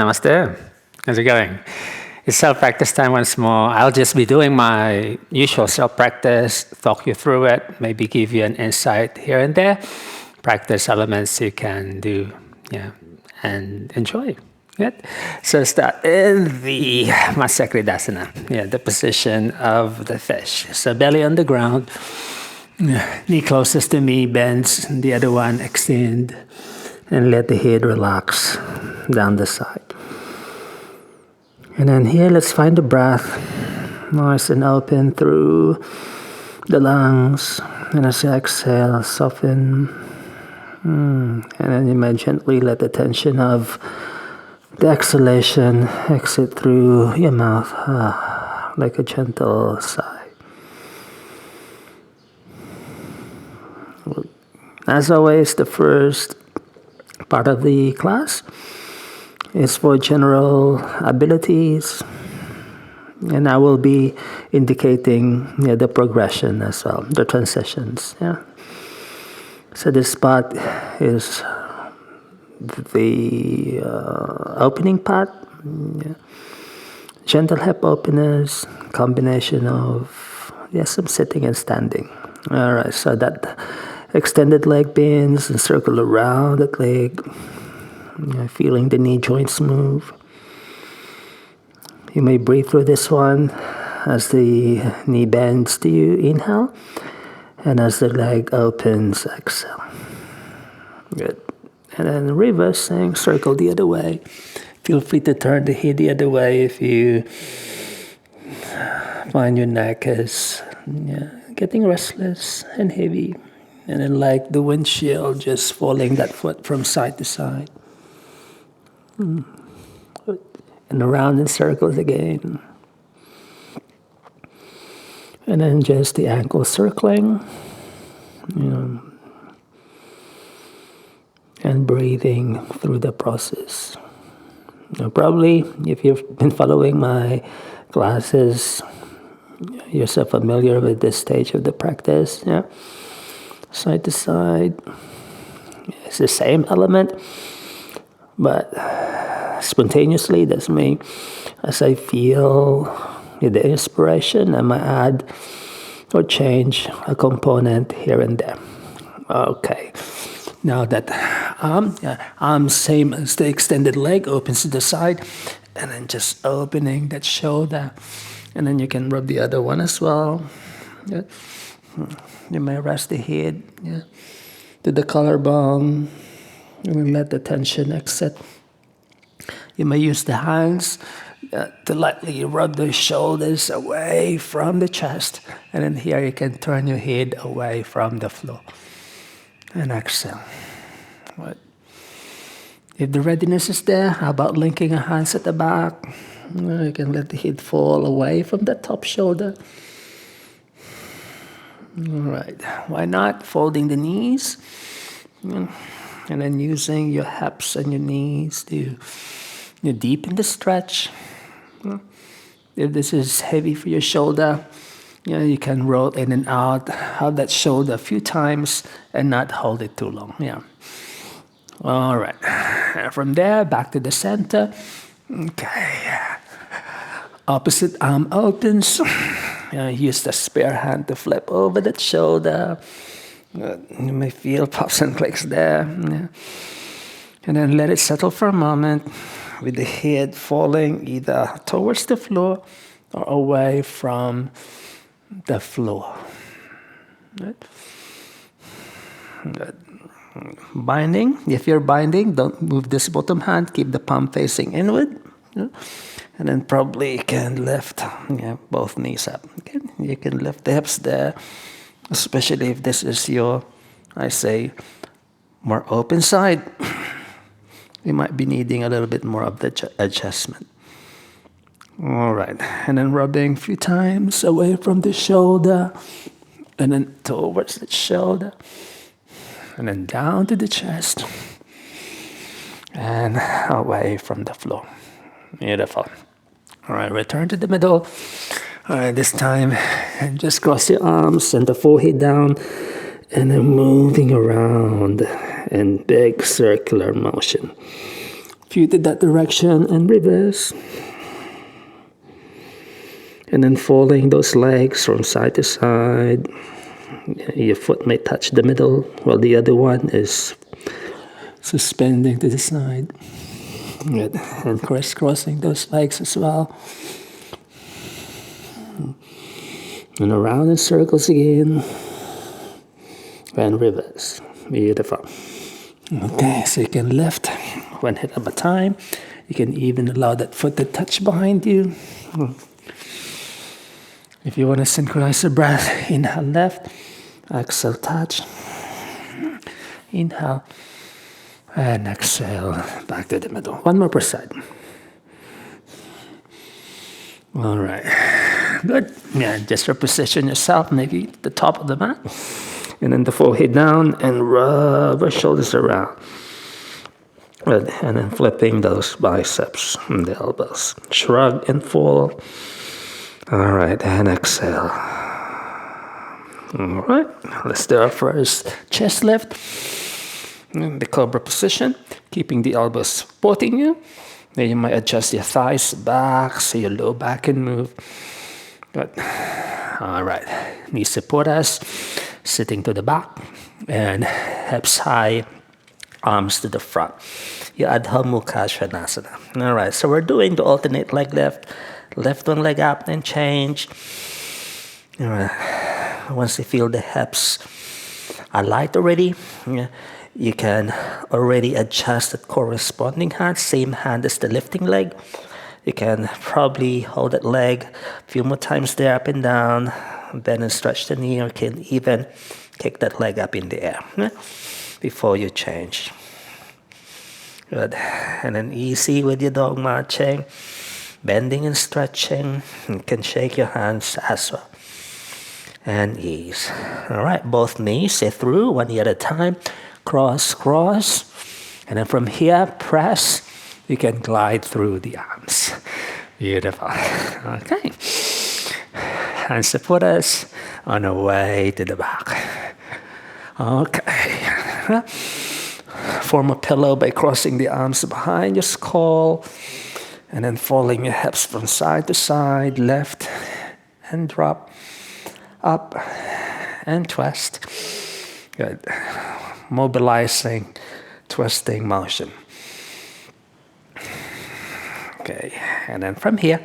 Namaste. How's it going? It's self-practice time once more. I'll just be doing my usual self-practice, talk you through it, maybe give you an insight here and there, practice elements you can do, and enjoy. Good. So start in the Asana, the position of the fish. So belly on the ground, knee closest to me bends, the other one extend, and let the head relax down the side. And then here, let's find the breath, nice and open through the lungs. And as you exhale, soften. And then you may gently let the tension of the exhalation exit through your mouth, like a gentle sigh. As always, the first part of the class is for general abilities, and I will be indicating the progression as well, the transitions. So this part is the opening part, gentle hip openers, combination of some sitting and standing. All right, so that extended leg bends and circle around that leg. Feeling the knee joints move. You may breathe through this one as the knee bends to you, inhale, and as the leg opens, exhale. Good. And then reversing, circle the other way. Feel free to turn the head the other way if you find your neck is getting restless and heavy. And then like the windshield, just folding that foot from side to side. And around in circles again. And then just the ankle circling. And breathing through the process. Now, probably, if you've been following my classes, you're so familiar with this stage of the practice. Side to side. It's the same element, but spontaneously, that's me. As I feel the inspiration, I might add or change a component here and there. Okay. Now that arm same as the extended leg, opens to the side, and then just opening that shoulder. And then you can rub the other one as well. You may rest the head to the collarbone, and let the tension exit. You may use the hands to lightly rub the shoulders away from the chest. And then here you can turn your head away from the floor. And exhale. Right. If the readiness is there, how about linking your hands at the back? You can let the head fall away from the top shoulder. All right. Why not? Folding the knees. And then using your hips and your knees to deepen the stretch. If this is heavy for your shoulder, you can roll in and out that shoulder a few times and not hold it too long. All right. From there, back to the center. Okay. Opposite arm opens. Use the spare hand to flip over that shoulder. You may feel pops and clicks there. And then let it settle for a moment with the head falling either towards the floor or away from the floor. Right? Good. Binding. If you're binding, don't move this bottom hand. Keep the palm facing inward. And then probably you can lift both knees up. Okay? You can lift the hips there, especially if this is your, more open side. You might be needing a little bit more of the adjustment. All right. And then rubbing a few times away from the shoulder, and then towards the shoulder, and then down to the chest, and away from the floor. Beautiful. All right, return to the middle. All right, this time, just cross your arms and the forehead down, and then moving around in big circular motion. feet in that direction and reverse. And then folding those legs from side to side. Your foot may touch the middle while the other one is suspending to the side. Good. And crisscrossing those legs as well. And around in circles again. And reverse. Beautiful. Okay, so you can lift one hit at a time. You can even allow that foot to touch behind you. If you want to synchronize the breath, inhale left, exhale touch. Inhale and exhale back to the middle. One more per side. All right, good. Yeah, just reposition yourself, maybe at the top of the mat. And then the forehead down and rub our shoulders around. Good. And then flipping those biceps and the elbows. Shrug and fall. All right, and exhale. All right, let's do our first chest lift. In the cobra position, keeping the elbows supporting you. Then you might adjust your thighs back so your low back can move. Good. All right, knees support us, sitting to the back, and hips high, arms to the front. You Adho Mukha Svanasana. All right, so we're doing the alternate leg lift. Lift one leg up and change. All right. Once you feel the hips are light already, you can already adjust the corresponding hand, same hand as the lifting leg. You can probably hold that leg a few more times there, up and down, bend and stretch the knee, or can even kick that leg up in the air before you change. Good. And then easy with your dog marching. Bending and stretching. You can shake your hands as well. And ease. All right, both knees, say through, one knee at a time. Cross, cross. And then from here, press. You can glide through the arms. Beautiful. Okay. Hands support us on the way to the back. Okay. Form a pillow by crossing the arms behind your skull. And then folding your hips from side to side, left and drop, up and twist. Good. Mobilizing, twisting motion. Okay, and then from here,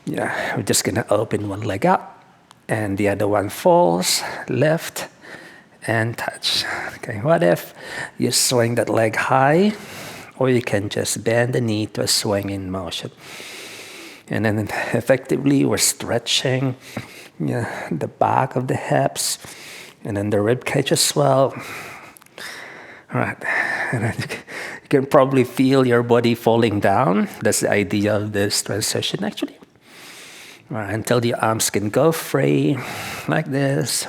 we're just gonna open one leg up and the other one falls, lift and touch. Okay, what if you swing that leg high? Or you can just bend the knee to a swinging motion. And then effectively we're stretching the back of the hips and then the rib cage as well. All right, and then you can probably feel your body falling down. That's the idea of this transition actually. All right, until your arms can go free like this.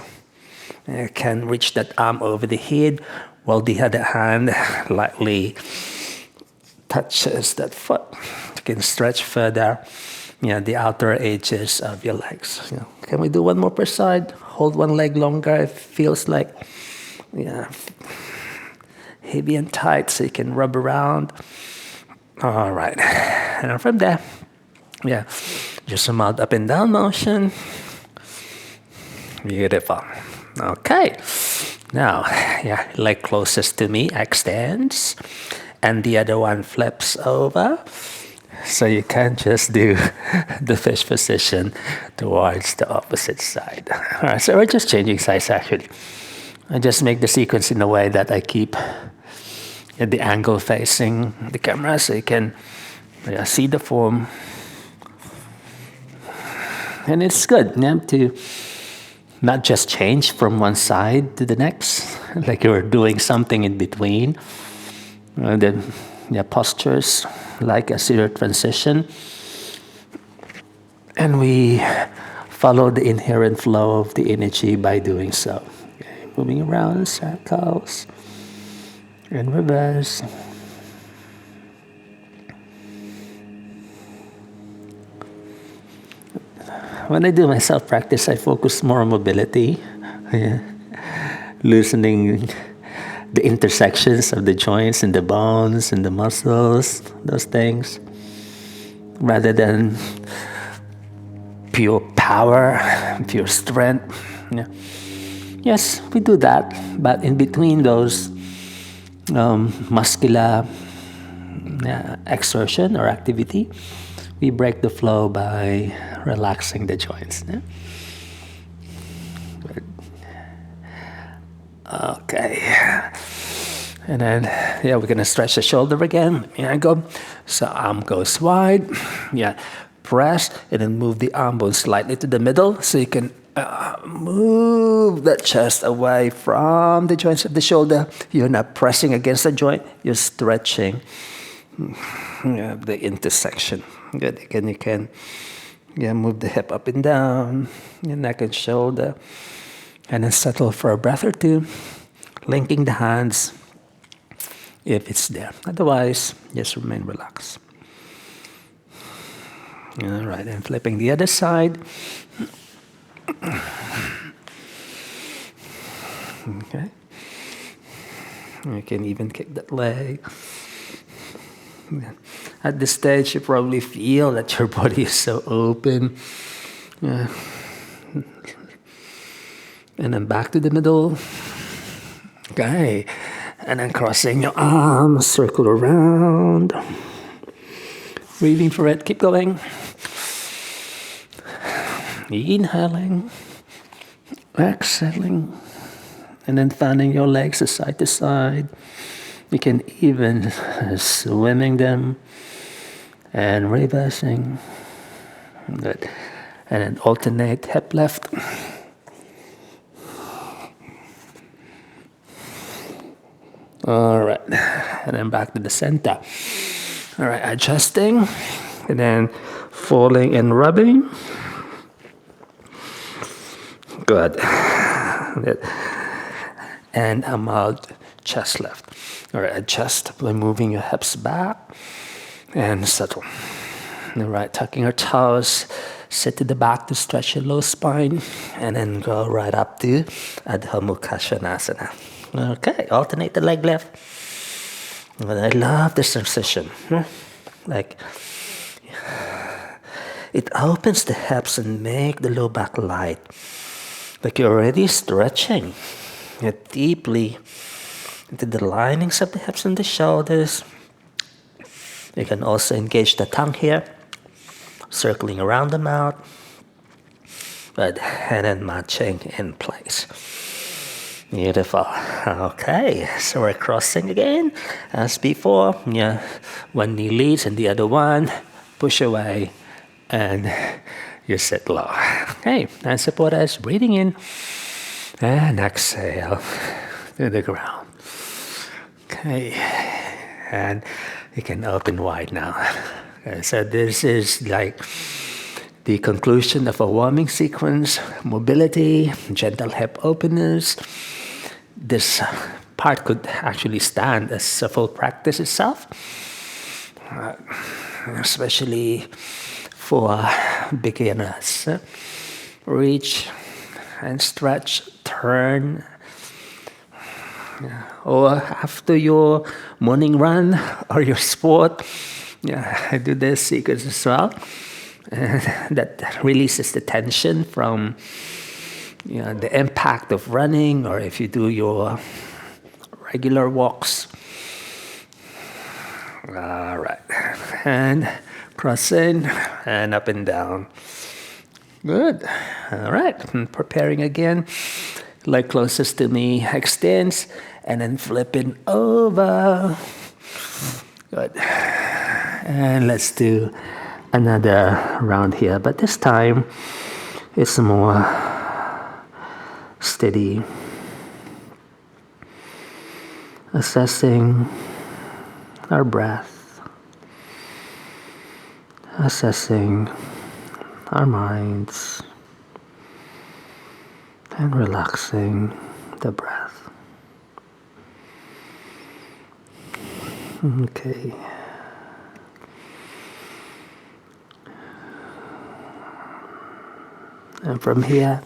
You can reach that arm over the head while the other hand lightly touches that foot. You can stretch further, the outer edges of your legs. Can we do one more per side? Hold one leg longer. It feels like, heavy and tight, so you can rub around. All right, and from there, just a mild up and down motion. Beautiful. Okay, now, leg closest to me extends. And the other one flips over. So you can't just do the fish position towards the opposite side. All right, so we're just changing sides actually. I just make the sequence in a way that I keep the angle facing the camera so you can see the form. And it's good to not just change from one side to the next, like you're doing something in between. The postures like a zero transition, and we follow the inherent flow of the energy by doing so. Okay, moving around in circles and reverse. When I do my self-practice, I focus more on mobility, loosening the intersections of the joints and the bones and the muscles, those things, rather than pure power, pure strength. Yeah. Yes, we do that, but in between those muscular exertion or activity, we break the flow by relaxing the joints. Yeah? Okay. And then, we're going to stretch the shoulder again. Here I go. So arm goes wide. Yeah. Press and then move the arm bone slightly to the middle so you can move the chest away from the joints of the shoulder. You're not pressing against the joint. You're stretching the intersection. Good. Again, you can move the hip up and down, your neck and shoulder. And then settle for a breath or two, linking the hands if it's there. Otherwise, just remain relaxed. All right, and flipping the other side. Okay. You can even kick that leg. At this stage, you probably feel that your body is so open. Yeah. And then back to the middle. Okay. And then crossing your arms, circle around. Breathing for it. Keep going. Inhaling. Exhaling. And then fanning your legs side to side. You can even swimming them and reversing. Good. And then alternate hip left. All right, and then back to the center. All right, adjusting, and then falling and rubbing. Good. And a mild chest lift. All right, adjust by moving your hips back and settle. All right, tucking your toes, sit to the back to stretch your low spine, and then go right up to Adho Mukha Svanasana. Okay, alternate the leg lift. And I love this sensation. Like, it opens the hips and make the low back light. Like you're already stretching. You're deeply into the linings of the hips and the shoulders. You can also engage the tongue here, circling around the mouth, but and then matching in place. Beautiful. Okay, so we're crossing again as before. Yeah, one knee leads and the other one push away, and you sit low. Okay, and support us. Breathing in and exhale to the ground. Okay, and you can open wide now. Okay, so this is like the conclusion of a warming sequence, mobility, gentle hip openers. This part could actually stand as a full practice itself, especially for beginners. Reach and stretch, turn. Or after your morning run or your sport, I do this sequence as well. That releases the tension from the impact of running, or if you do your regular walks. All right, and cross in and up and down. Good. All right, and preparing again. Leg closest to me extends, and then flipping over. Good. And let's do another round here, but this time it's more steady. Assessing our breath, assessing our minds, and relaxing the breath. Okay. And from here,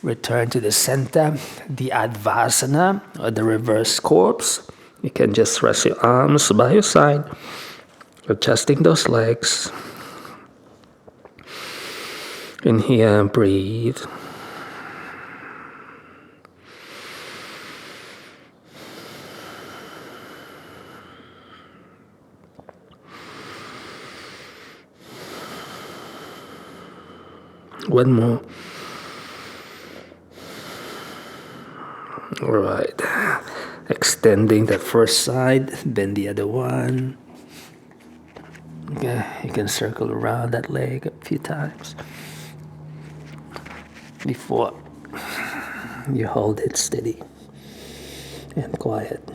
Return to the center, the Advasana, or the reverse corpse. You can just rest your arms by your side, adjusting those legs. And here, breathe. One more. All right. Extending that first side, then the other one. Okay, you can circle around that leg a few times before you hold it steady and quiet.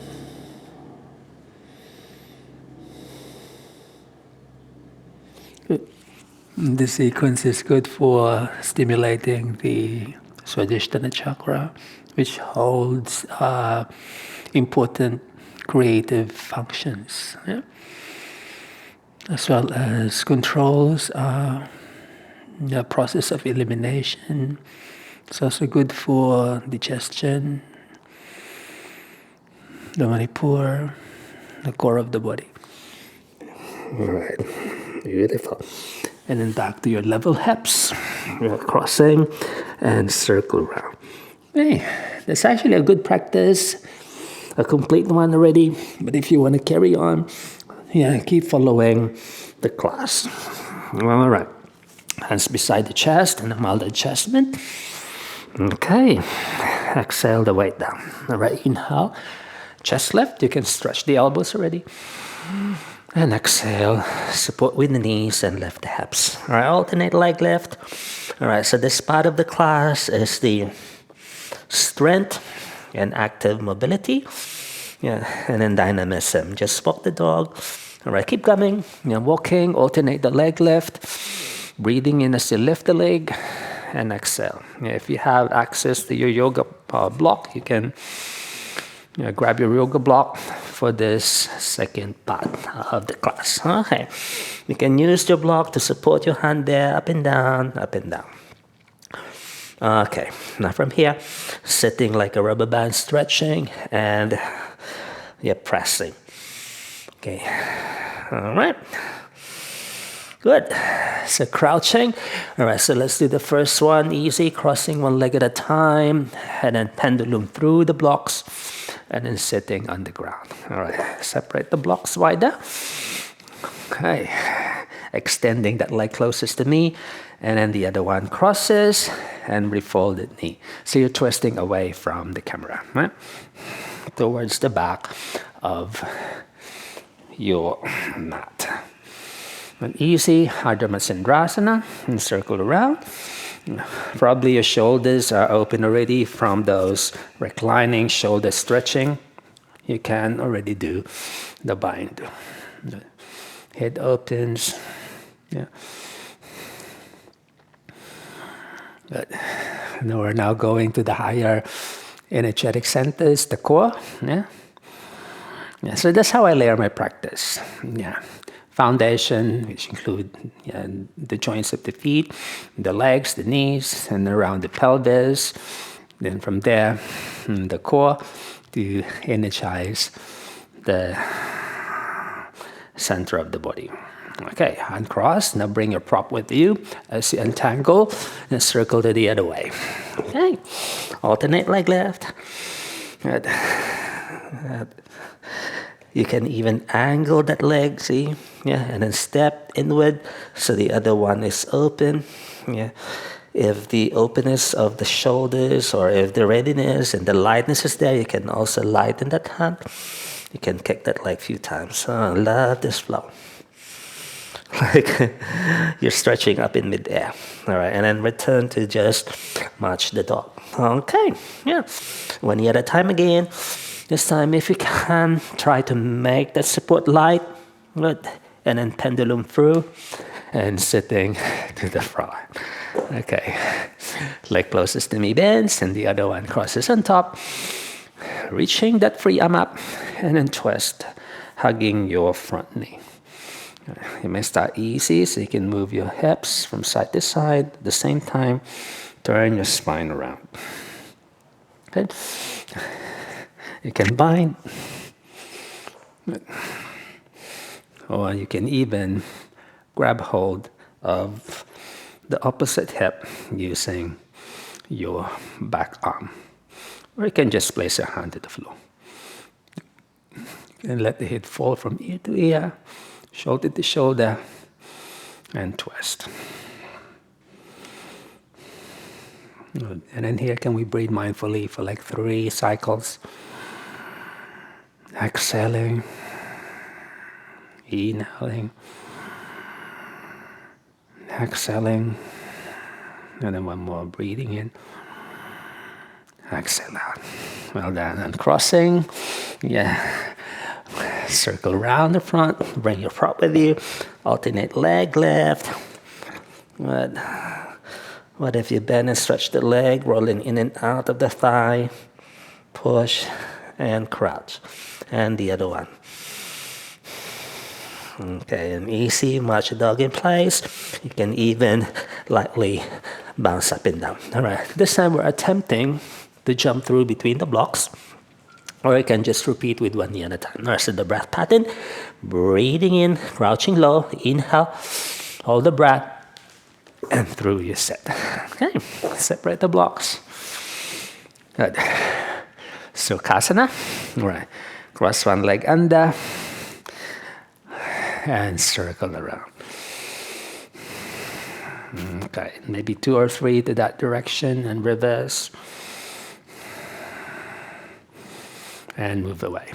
Good. This sequence is good for stimulating the Swadhisthana chakra, which holds important creative functions, yeah? As well as controls the process of elimination. It's also good for digestion, the Manipur, the core of the body. All right, beautiful. And then back to your level hips, crossing and circle around. Hey, that's actually a good practice, a complete one already. But if you want to carry on, keep following the class. All right, hands beside the chest and a mild adjustment. Okay, exhale the weight down. All right, inhale, chest lift. You can stretch the elbows already. And exhale, support with the knees and lift the hips. All right, alternate leg lift. All right, so this part of the class is the strength and active mobility. And then dynamism. Just walk the dog. All right, keep coming. Walking, alternate the leg lift. Breathing in as you lift the leg and exhale. If you have access to your yoga block, you can grab your yoga block for this second part of the class. Okay, you can use your block to support your hand there, up and down, up and down. Okay, now from here, sitting like a rubber band, stretching, and pressing. Okay, all right. Good. So crouching. All right, so let's do the first one. Easy, crossing one leg at a time, and then pendulum through the blocks, and then sitting on the ground. All right, separate the blocks wider. Okay, extending that leg closest to me, and then the other one crosses and refolded knee. So you're twisting away from the camera, right? Towards the back of your mat. And easy, Ardha Matsyendrasana, and circle around. Probably your shoulders are open already from those reclining shoulder stretching. You can already do the bind. The head opens. Yeah. Good. Now we're now going to the higher energetic centers, the core. Yeah. So that's how I layer my practice. Yeah. Foundation, which include the joints of the feet, the legs, the knees, and around the pelvis. Then from there, the core to energize the center of the body. Okay, uncross. Now bring your prop with you as you untangle and circle to the other way. Okay, alternate leg lift. Good. You can even angle that leg, see? Yeah, and then step inward so the other one is open. Yeah. If the openness of the shoulders or if the readiness and the lightness is there, you can also lighten that hand. You can kick that leg a few times. Oh, love this flow. Like you're stretching up in midair. All right, and then return to just march the dog. Okay, yeah. One knee at a time again. This time, if you can, try to make that support light. Good. And then pendulum through and sitting to the front. Okay. Leg closest to me bends and the other one crosses on top. Reaching that free arm up and then twist, hugging your front knee. You may start easy so you can move your hips from side to side at the same time. Turn your spine around. Okay. You can bind, or you can even grab hold of the opposite hip using your back arm. Or you can just place your hand to the floor. And let the head fall from ear to ear, shoulder to shoulder, and twist. Good. And then here, can we breathe mindfully for like 3 cycles? Exhaling, inhaling, exhaling, and then one more, breathing in, exhale out. Well done. And crossing, yeah. Circle around the front, bring your prop with you, alternate leg left. Good. What if you bend and stretch the leg, rolling in and out of the thigh, push and crouch. And the other one. Okay, and easy, march dog in place. You can even lightly bounce up and down. All right, this time we're attempting to jump through between the blocks. Or you can just repeat with one knee at a time. Rest of the breath pattern. Breathing in, crouching low. Inhale, hold the breath, and through you set. Okay, separate the blocks. Good. Sukhasana. All right, cross one leg under, and circle around. Okay, maybe 2 or 3 to that direction, and reverse. And move away.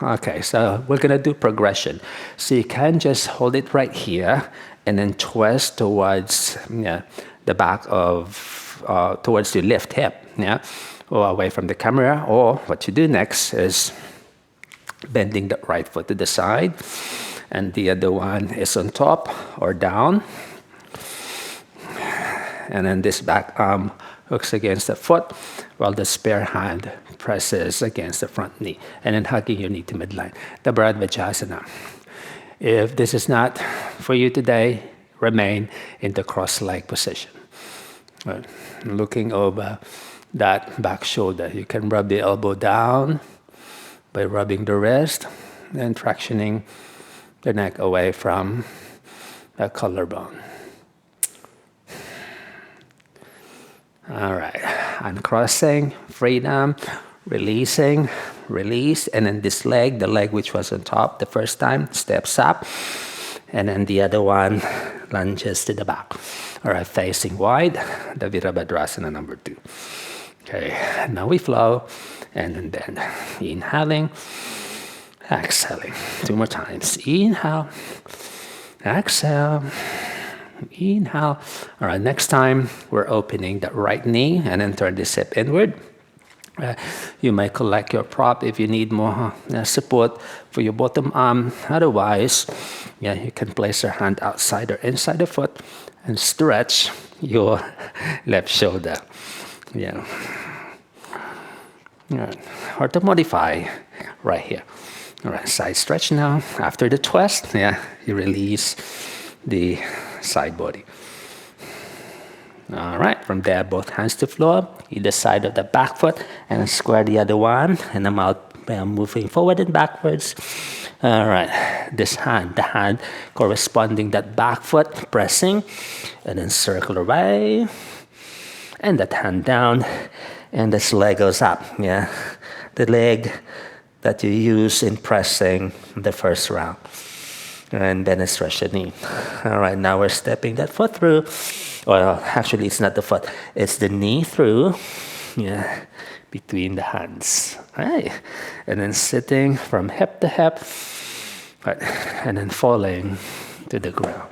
Okay, so we're going to do progression. So you can just hold it right here and then twist towards the back of, towards your left hip, or away from the camera. Or what you do next is bending the right foot to the side, and the other one is on top or down. And then this back arm hooks against the foot, while the spare hand presses against the front knee, and then hugging your knee to midline. The Bharadvajasana. If this is not for you today, remain in the cross-leg position. Right. Looking over that back shoulder. You can rub the elbow down by rubbing the wrist and tractioning the neck away from the collarbone. All right, uncrossing, freedom, releasing, release, and then this leg, the leg which was on top the first time, steps up, and then the other one lunges to the back. All right, facing wide, the Virabhadrasana number 2. Okay, now we flow, and then inhaling, exhaling. 2 more times. Inhale, exhale. Inhale. All right, next time we're opening the right knee and then turn this hip inward. You may collect your prop if you need more support for your bottom arm. Otherwise, you can place your hand outside or inside the foot and stretch your left shoulder. Or to modify right here. All right, side stretch now. After the twist, you release the side body. All right, from there, both hands to floor, either side of the back foot, and square the other one, and I'm out, moving forward and backwards. All right, this hand, the hand corresponding that back foot, pressing, and then circle away, and that hand down, and this leg goes up, the leg that you use in pressing the first round. And then stretch the knee. All right, now we're stepping that foot through. Well, actually, it's not the foot. It's the knee through, between the hands. All right, and then sitting from hip to hip, right, and then falling to the ground.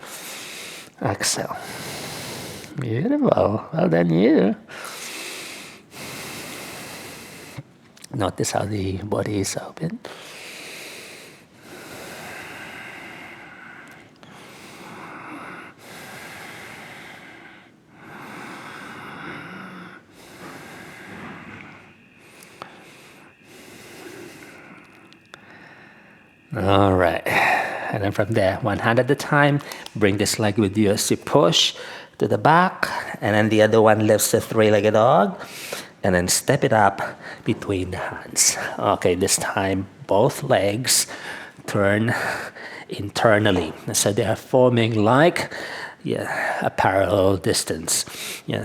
Exhale. Beautiful. Well done, you. Notice how the body is open. All right, and then from there, one hand at a time, bring this leg with you as you push to the back, and then the other one lifts the three-legged dog, and then step it up between the hands. Okay, this time both legs turn internally. So they are forming like a parallel distance.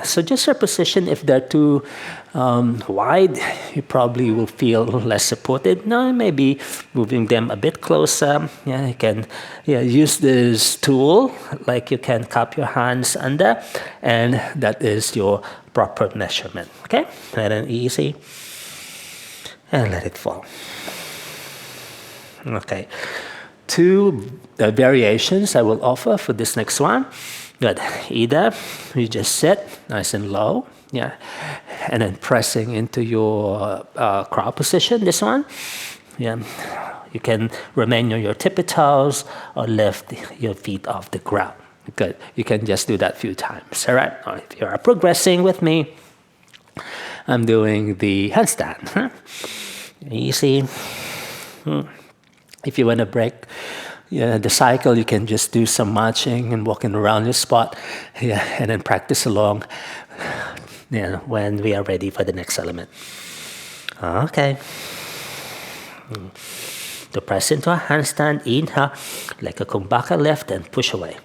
So just your position, if they're too wide, you probably will feel less supported. Now maybe moving them a bit closer. You can use this tool, like you can cup your hands under, and that is your proper measurement. Okay, and then easy, and let it fall. Okay, two variations I will offer for this next one. Good. Either you just sit nice and low, and then pressing into your crow position. This one, you can remain on your tippy toes or lift your feet off the ground. Good. You can just do that a few times. All right. Or if you are progressing with me, I'm doing the handstand. Easy. If you want to break the cycle, you can just do some marching and walking around your spot, and then practice along when we are ready for the next element. Okay. To press into a handstand, inhale, like a kumbhaka lift, and push away.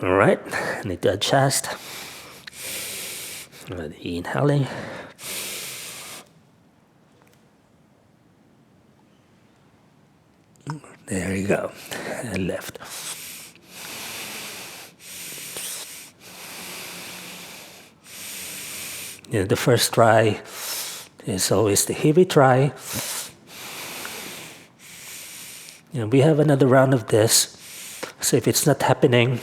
All right, need to adjust. Inhaling. There you go, and lift. The first try is always the heavy try. We have another round of this, so if it's not happening,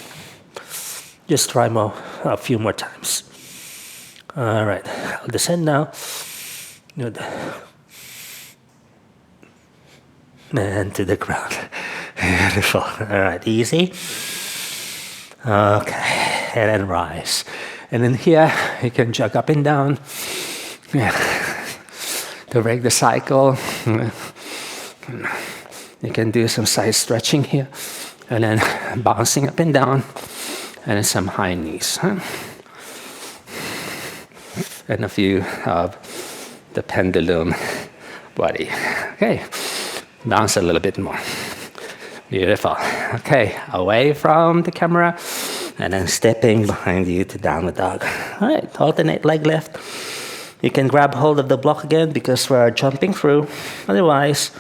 just try a few more times. All right, I'll descend now. Good. And to the ground. Beautiful. All right, easy. Okay, and then rise. And then here, you can jog up and down. To break the cycle. You can do some side stretching here. And then bouncing up and down. And then some high knees. And a few of the pendulum body. Okay. Bounce a little bit more. Beautiful. Okay, away from the camera, and then stepping behind you to downward dog. All right, alternate leg lift. You can grab hold of the block again because we're jumping through. Otherwise,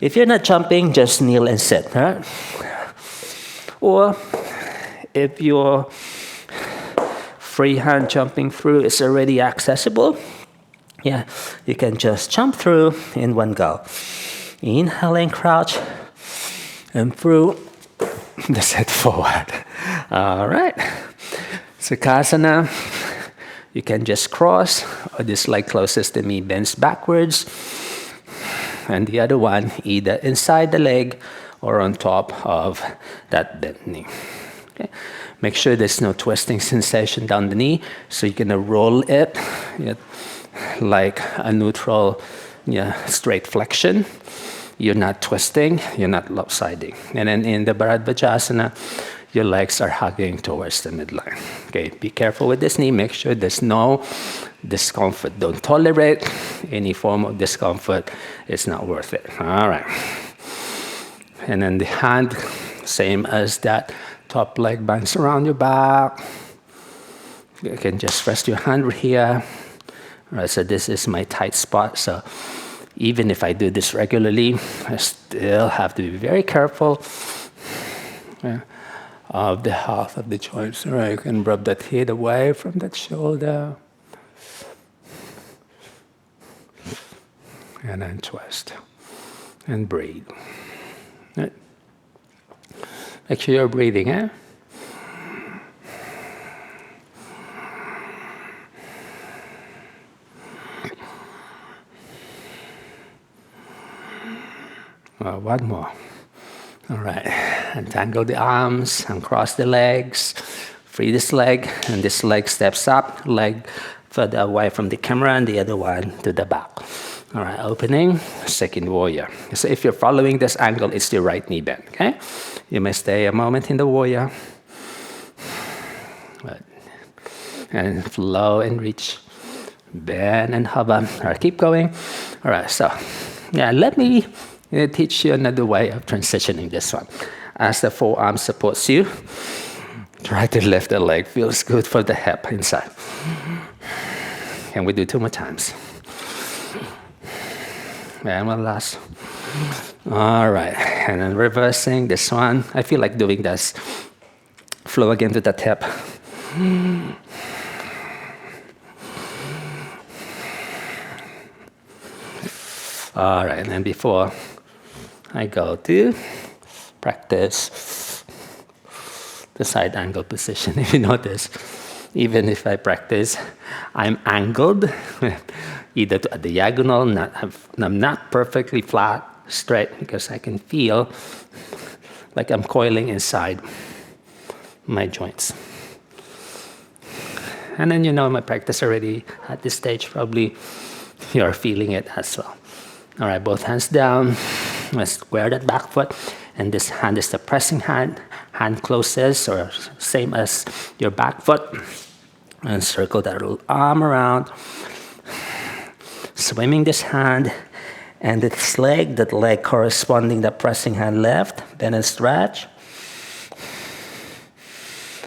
if you're not jumping, just kneel and sit. All right? Or if your freehand jumping through is already accessible, you can just jump through in one go. Inhale and crouch, and through the set forward. All right. Sukhasana. You can just cross, or this leg closest to me bends backwards, and the other one either inside the leg or on top of that bent knee. Okay. Make sure there's no twisting sensation down the knee, so you're gonna roll it like a neutral, straight flexion. You're not twisting, you're not lopsiding. And then in the Bharadvajasana, your legs are hugging towards the midline. Okay, be careful with this knee. Make sure there's no discomfort. Don't tolerate any form of discomfort. It's not worth it. All right. And then the hand, same as that. Top leg bands around your back. You can just rest your hand here. All right, so this is my tight spot. So even if I do this regularly, I still have to be very careful of the health of the joints. All right, you can rub that head away from that shoulder. And then twist. And breathe. Right. Make sure you're breathing, eh? One more. All right. Untangle the arms, uncross the legs, free this leg, and this leg steps up, leg further away from the camera, and the other one to the back. All right, opening, second warrior. So if you're following this angle, it's the right knee bend, okay? You may stay a moment in the warrior. And flow and reach. Bend and hover. All right, keep going. All right, so yeah, let me teach you another way of transitioning this one. As the forearm supports you, try to lift the leg. Feels good for the hip inside. Can we do 2 more times? And one last. All right, and then reversing this one. I feel like doing this. Flow again to the tip. All right, and then before I go to practice the side angle position, if you notice, even if I practice, I'm angled, either to a diagonal, I'm not perfectly flat, straight, because I can feel like I'm coiling inside my joints. And then you know my practice already at this stage, probably you're feeling it as well. All right, both hands down. Let's square that back foot. And this hand is the pressing hand. Hand closes, or same as your back foot. And circle that little arm around. Swimming this hand. And this leg, that leg corresponding the pressing hand left. Bend and stretch.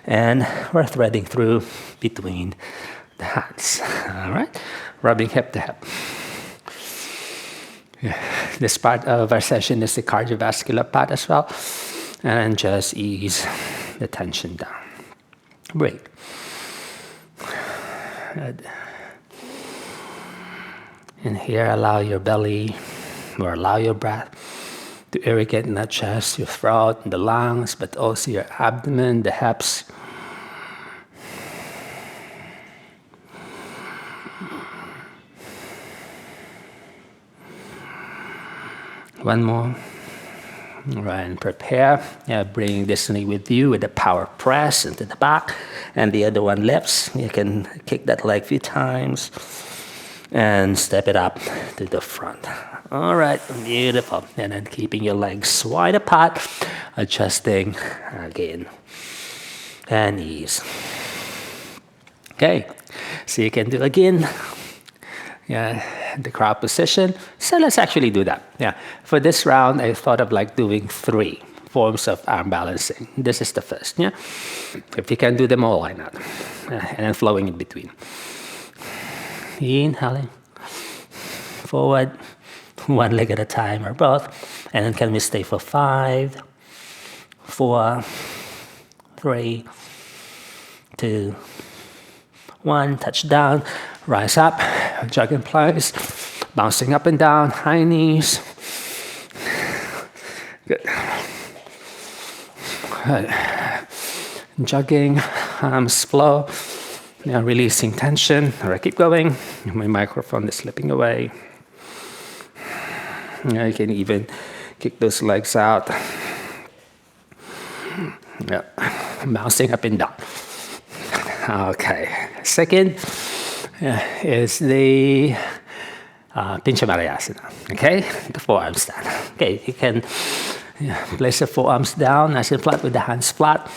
And we're threading through between the hands. All right, rubbing hip to hip. Yeah. This part of our session is the cardiovascular part as well. And just ease the tension down. Breathe. Good. And here, allow your belly, or allow your breath to irrigate not just your throat and the lungs, but also your abdomen, the hips. One more. All right, and prepare. Yeah, bring this knee with you with the power press into the back, and the other one lifts. You can kick that leg a few times and step it up to the front. All right, beautiful. And then keeping your legs wide apart, adjusting again, and ease. Okay, so you can do again. Yeah, the crowd position. So let's actually do that. Yeah, for this round, I thought of like doing 3 forms of arm balancing. This is the first. Yeah, if you can do them all, why not? And then flowing in between. Inhaling forward, 1 leg at a time or both, and then can we stay for 5, 4, 3, 2, 1. Touch down. Rise up, jog in place, bouncing up and down, high knees. Good. Good. Jogging, arms flow. Now releasing tension. All right, keep going. My microphone is slipping away. Now you can even kick those legs out. Yeah. Bouncing up and down. Okay. Second is the Asana. Okay, the forearms down. Okay, you can place the forearms down, nice and flat with the hands flat.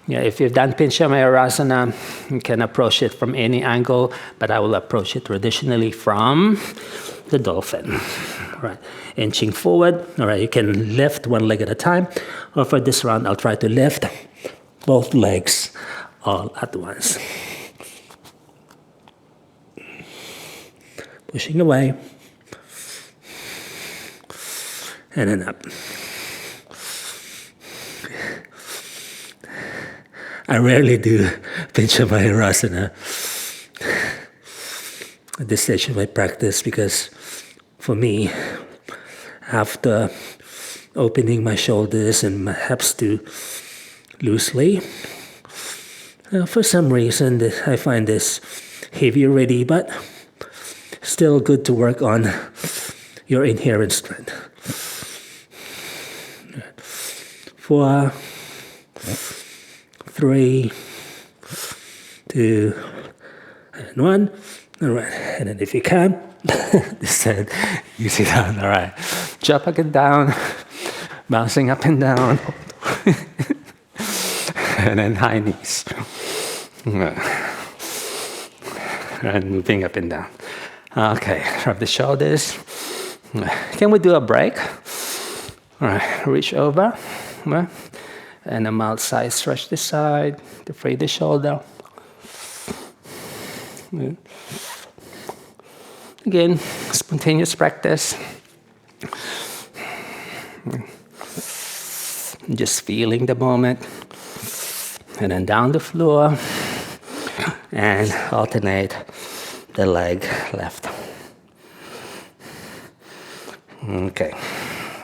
Yeah, if you've done Asana, you can approach it from any angle, but I will approach it traditionally from the dolphin. All right, inching forward. All right, you can lift 1 leg at a time, or for this round, I'll try to lift both legs all at once. Pushing away, and then up. I rarely do Asana at this stage of my practice because for me, after opening my shoulders and my hips too loosely, for some reason I find this heavy already, but still good to work on your inherent strength. 4, 3, 2, and 1. All right, and then if you can, This side, easy down. All right. Jump up and down, bouncing up and down. And then high knees. And moving up and down. Okay, rub the shoulders. Can we do a break? All right, reach over. And a mild side stretch this side to free the shoulder. Again, spontaneous practice. Just feeling the moment. And then down the floor. And alternate the leg left. Okay.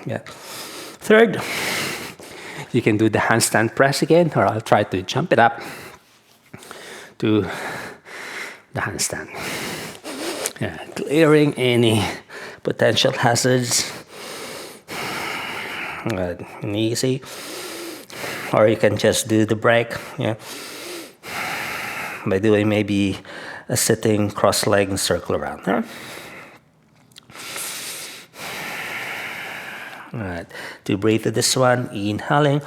Yeah. Third, you can do the handstand press again, or I'll try to jump it up to the handstand. Yeah, clearing any potential hazards. And easy. Or you can just do the break, yeah, by doing maybe a sitting cross-leg and circle around. Huh? All right, to breathe to this one, inhaling,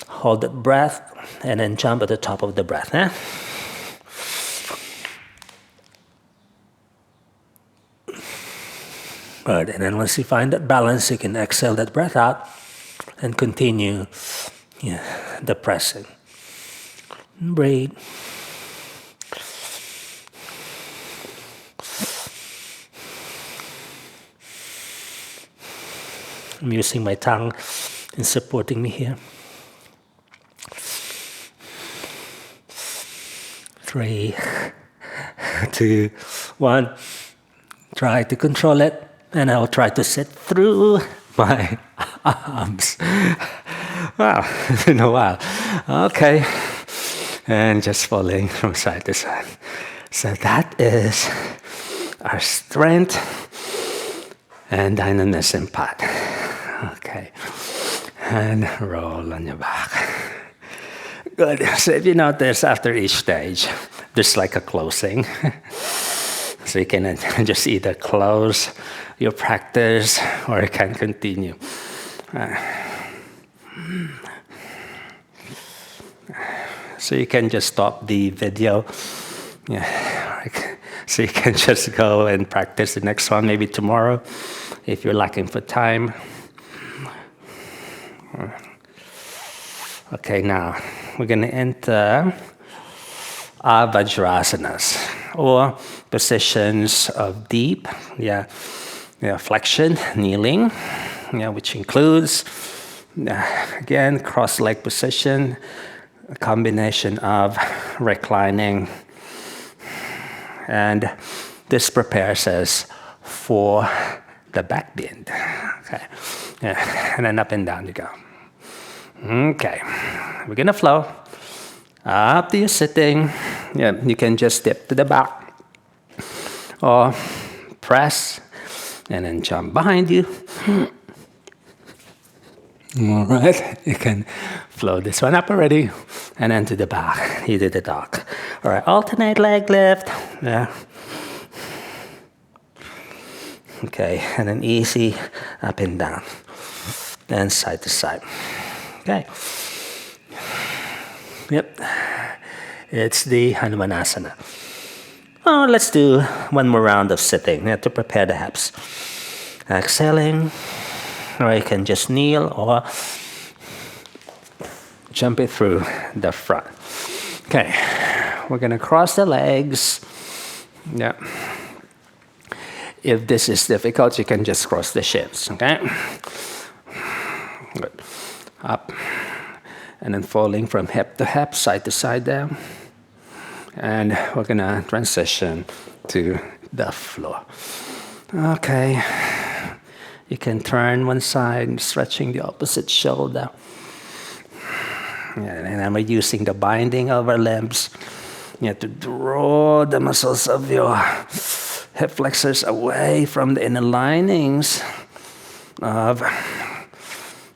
hold the breath, and then jump at the top of the breath. Huh? Good, and then once you find that balance, you can exhale that breath out and continue the pressing. Breathe. I'm using my tongue in supporting me here. 3, 2, 1. Try to control it, and I'll try to sit through my arms. Wow, it's been a while. Okay, and just falling from side to side. So that is our strength and dynamism part. Okay, and roll on your back. Good. So if you notice, after each stage, there's like a closing. So you can just either close your practice or you can continue. So you can just stop the video. Yeah. So you can just go and practice the next one maybe tomorrow if you're lacking for time. Okay, now we're going to enter our Vajrasanas, or positions of deep flexion, kneeling, which includes, again, cross-leg position, a combination of reclining, and this prepares us for the back bend. Okay, and then up and down you go. Okay, we're gonna flow up to your sitting. Yeah, you can just dip to the back or press and then jump behind you. All right, you can flow this one up already and then to the back. You do the dog. All right, alternate leg lift. Yeah. Okay, and then easy up and down, then side to side. Okay. Yep. It's the Hanumanasana. Oh, let's do one more round of sitting to prepare the hips. Exhaling, or you can just kneel or jump it through the front. Okay, we're gonna cross the legs. Yeah. If this is difficult, you can just cross the shins, okay? Good. Up, and then falling from hip to hip, side to side there. And we're gonna transition to the floor. Okay, you can turn one side, stretching the opposite shoulder. And then we're using the binding of our limbs to draw the muscles of your hip flexors away from the inner linings of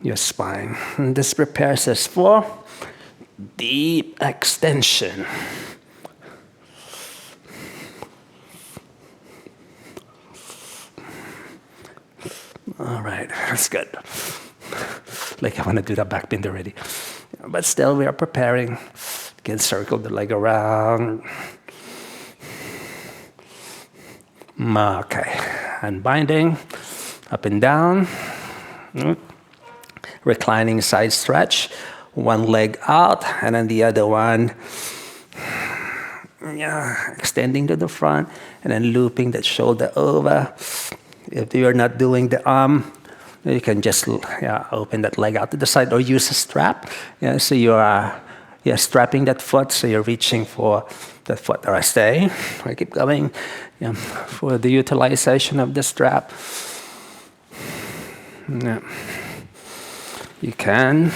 your spine. And this prepares us for deep extension. All right, that's good. Like I want to do the back bend already. But still, we are preparing. You can circle the leg around. Okay, unbinding, up and down. Reclining side stretch. One leg out, and then the other one, extending to the front, and then looping that shoulder over. If you're not doing the arm, you can just open that leg out to the side or use a strap. So you're strapping that foot, so you're reaching for that foot. All right, stay. I keep going for the utilization of the strap. Yeah. You can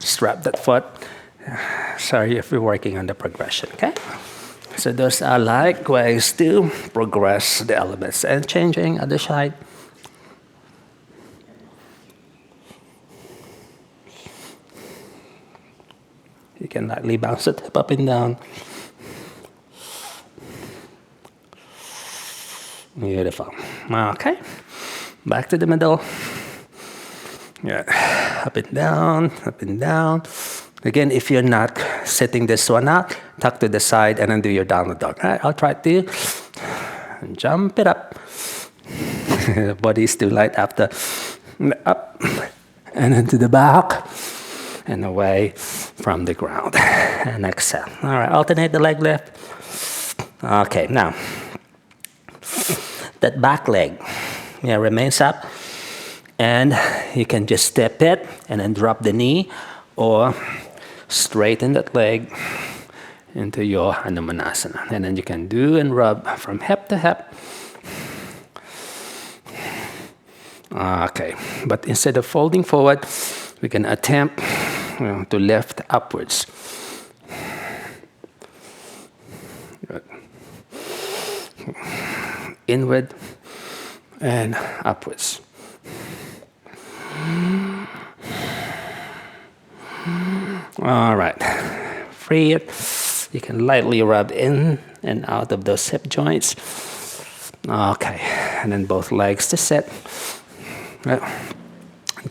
strap that foot. Sorry if we're working on the progression, okay? So those are like ways to progress the elements. And changing other side. You can lightly bounce it up and down. Beautiful. Okay. Back to the middle. Yeah. Up and down, up and down. Again, if you're not setting this one out, tuck to the side and then do your downward dog. All right, I'll try to jump it up. The body is too light after. Up and then to the back and away from the ground. And exhale. All right, alternate the leg lift. Okay, now that back leg remains up. And you can just step it and then drop the knee or straighten that leg into your Hanumanasana. And then you can do and rub from hip to hip. Okay, but instead of folding forward, we can attempt to lift upwards. Good. Inward and upwards. All right, free it. You can lightly rub in and out of those hip joints. Okay, and then both legs to sit.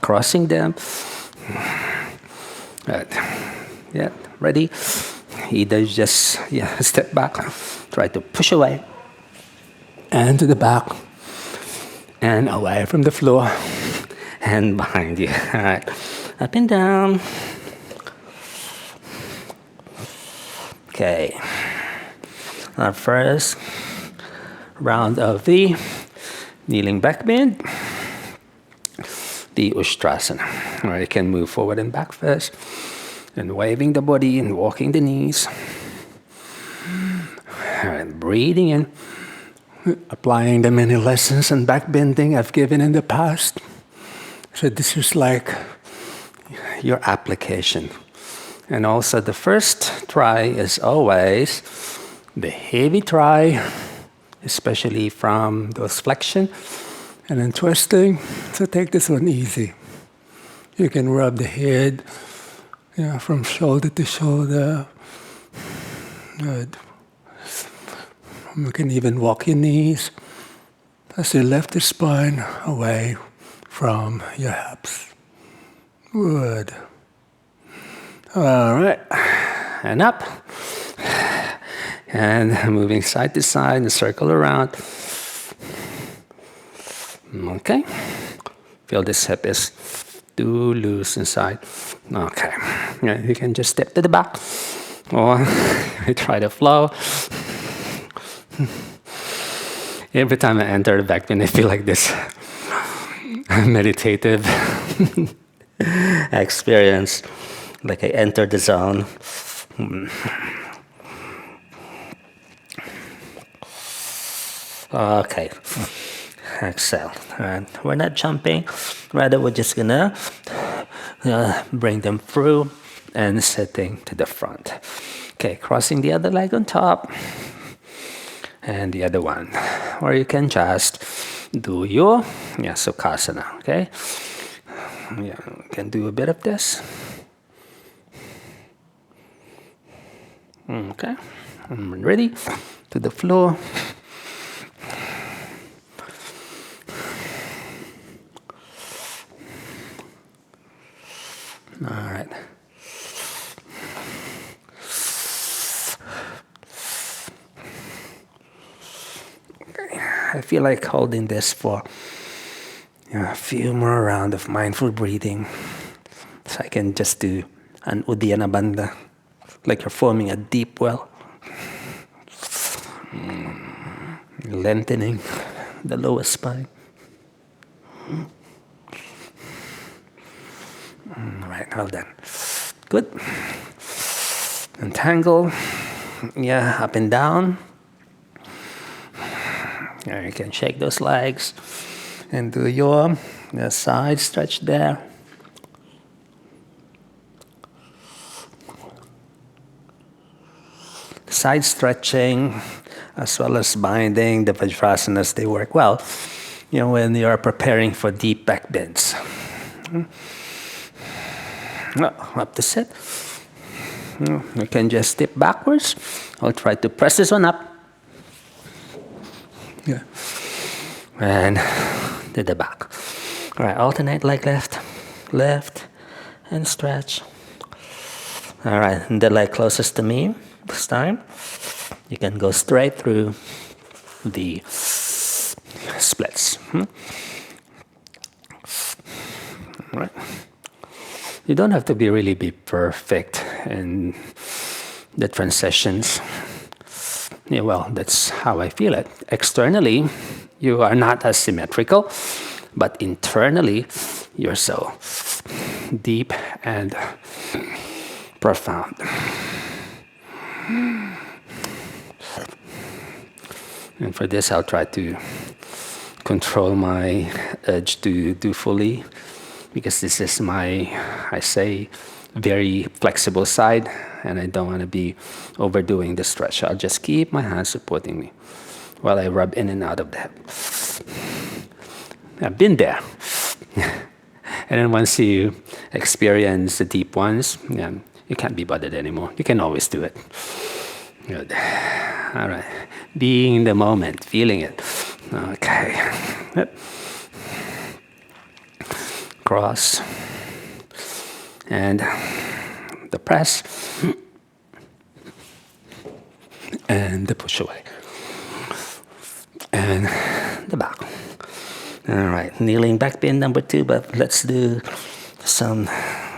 Crossing them. Good. Yeah, ready? Either just step back, try to push away, and to the back, and away from the floor, and behind you. All right, up and down. Okay, our first round of the kneeling back bend, the Ustrasana. All right, you can move forward and back first, and waving the body and walking the knees. All right, breathing in, applying the many lessons on back bending I've given in the past. So this is like your application. And also the first try is always the heavy try, especially from those flexion, and then twisting. So take this one easy. You can rub the head from shoulder to shoulder. Good. You can even walk your knees as you lift the spine away from your hips. Good. All right, and up, and moving side to side and circle around. Okay, feel this hip is too loose inside. Okay, you can just step to the back, or try to flow. Every time I enter the back bend, I feel like this meditative experience. Like I entered the zone. Okay. Exhale. And we're not jumping. Rather, we're just gonna bring them through and sitting to the front. Okay, crossing the other leg on top. And the other one. Or you can just do your Sukhasana. Okay? You can do a bit of this. Okay, I'm ready to the floor. All right. I feel like holding this for a few more rounds of mindful breathing. So I can just do an Uddiyana Bandha, like you're forming a deep well. Lengthening the lower spine. All right, hold on. Good. Untangle. Yeah, up and down. You can shake those legs and do your side stretch there. Side stretching as well as binding the Vajrasanas, they work well when you are preparing for deep back bends. Up to sit. You can just step backwards. I'll try to press this one up. Yeah. And to the back. All right, alternate leg left, and stretch. All right, and the leg closest to me this time. You can go straight through the splits. All right. You don't have to really be perfect in the transitions. Yeah, well, that's how I feel it. Externally, you are not as symmetrical, but internally, you're so deep and profound. And for this, I'll try to control my urge to do fully, because this is my, I say, very flexible side, and I don't want to be overdoing the stretch. I'll just keep my hands supporting me while I rub in and out of the hip. I've been there. And then once you experience the deep ones, you can't be bothered anymore. You can always do it. Good. All right. Being in the moment, feeling it. Okay. Yep. Cross. And the press. And the push away. And the back. All right. Kneeling back bend number 2, but let's do some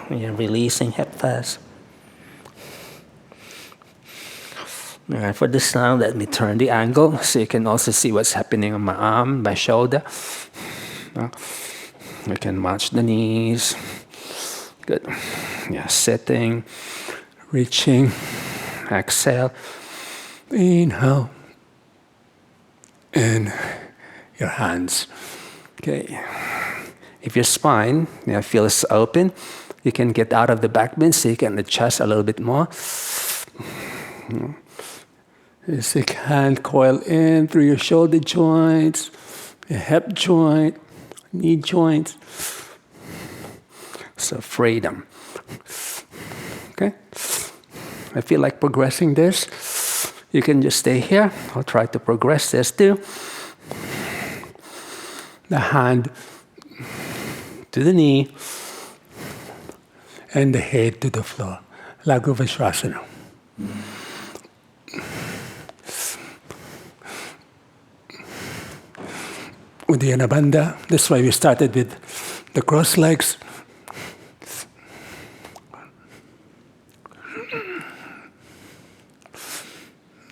releasing hip thrust. All right, for this time, let me turn the angle so you can also see what's happening on my arm, my shoulder. We can match the knees. Good. Yeah, sitting, reaching, exhale, inhale, and your hands. Okay. If your spine feels open, you can get out of the back bend so you can adjust a little bit more. As you can coil in through your shoulder joints, your hip joint, knee joints. So freedom. Okay? I feel like progressing this. You can just stay here. I'll try to progress this too. The hand to the knee and the head to the floor. Laghu Vajrasana. Uddiyana Bandha. That's why we started with the cross legs.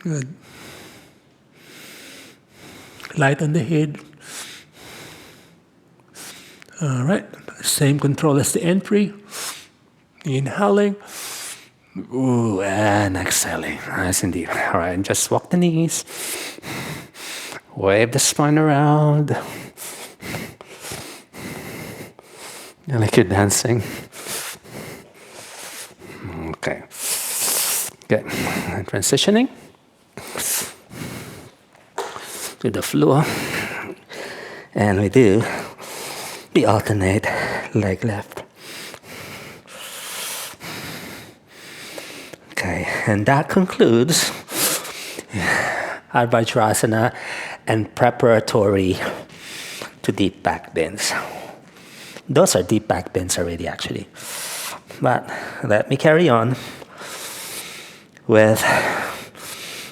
Good. Light on the head. All right. Same control as the entry. Inhaling. Ooh, and exhaling. Nice indeed. All right. And just walk the knees. Wave the spine around. And like you're dancing. Okay. Good. And transitioning to the floor. And we do the alternate leg left. Okay. And that concludes our Vajrasana and preparatory to deep back bends. Those are deep back bends already, actually. But let me carry on with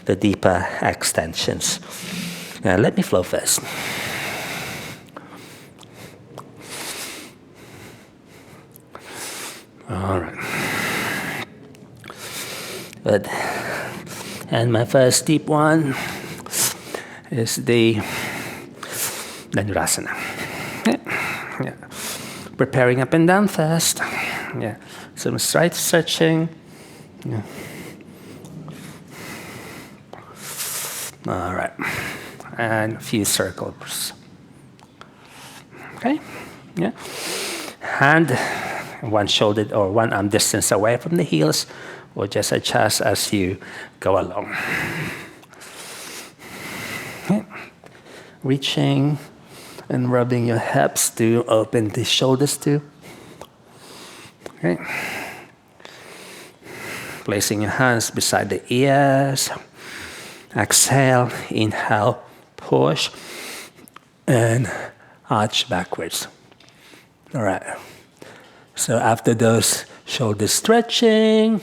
the deeper extensions. Now let me flow first. All right. Good. And my first deep one is the Dhanurasana. Yeah. Preparing up and down first. Yeah. Some slight stretching. Yeah. All right. And a few circles. Okay. Yeah. Hand one shoulder or one arm distance away from the heels, or just adjust as you go along. Okay. Reaching and rubbing your hips to open the shoulders too. Okay. Placing your hands beside the ears. Exhale, inhale, push, and arch backwards. All right. So after those shoulder stretching,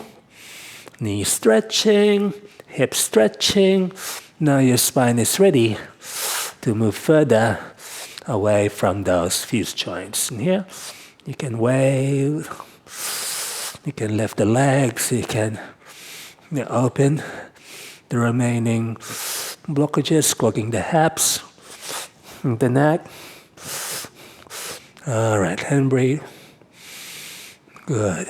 knee stretching, hip stretching, now your spine is ready to move further away from those fused joints. And here, you can wave, you can lift the legs, you can open the remaining blockages, squatting the hips, the neck. All right, and breathe. Good.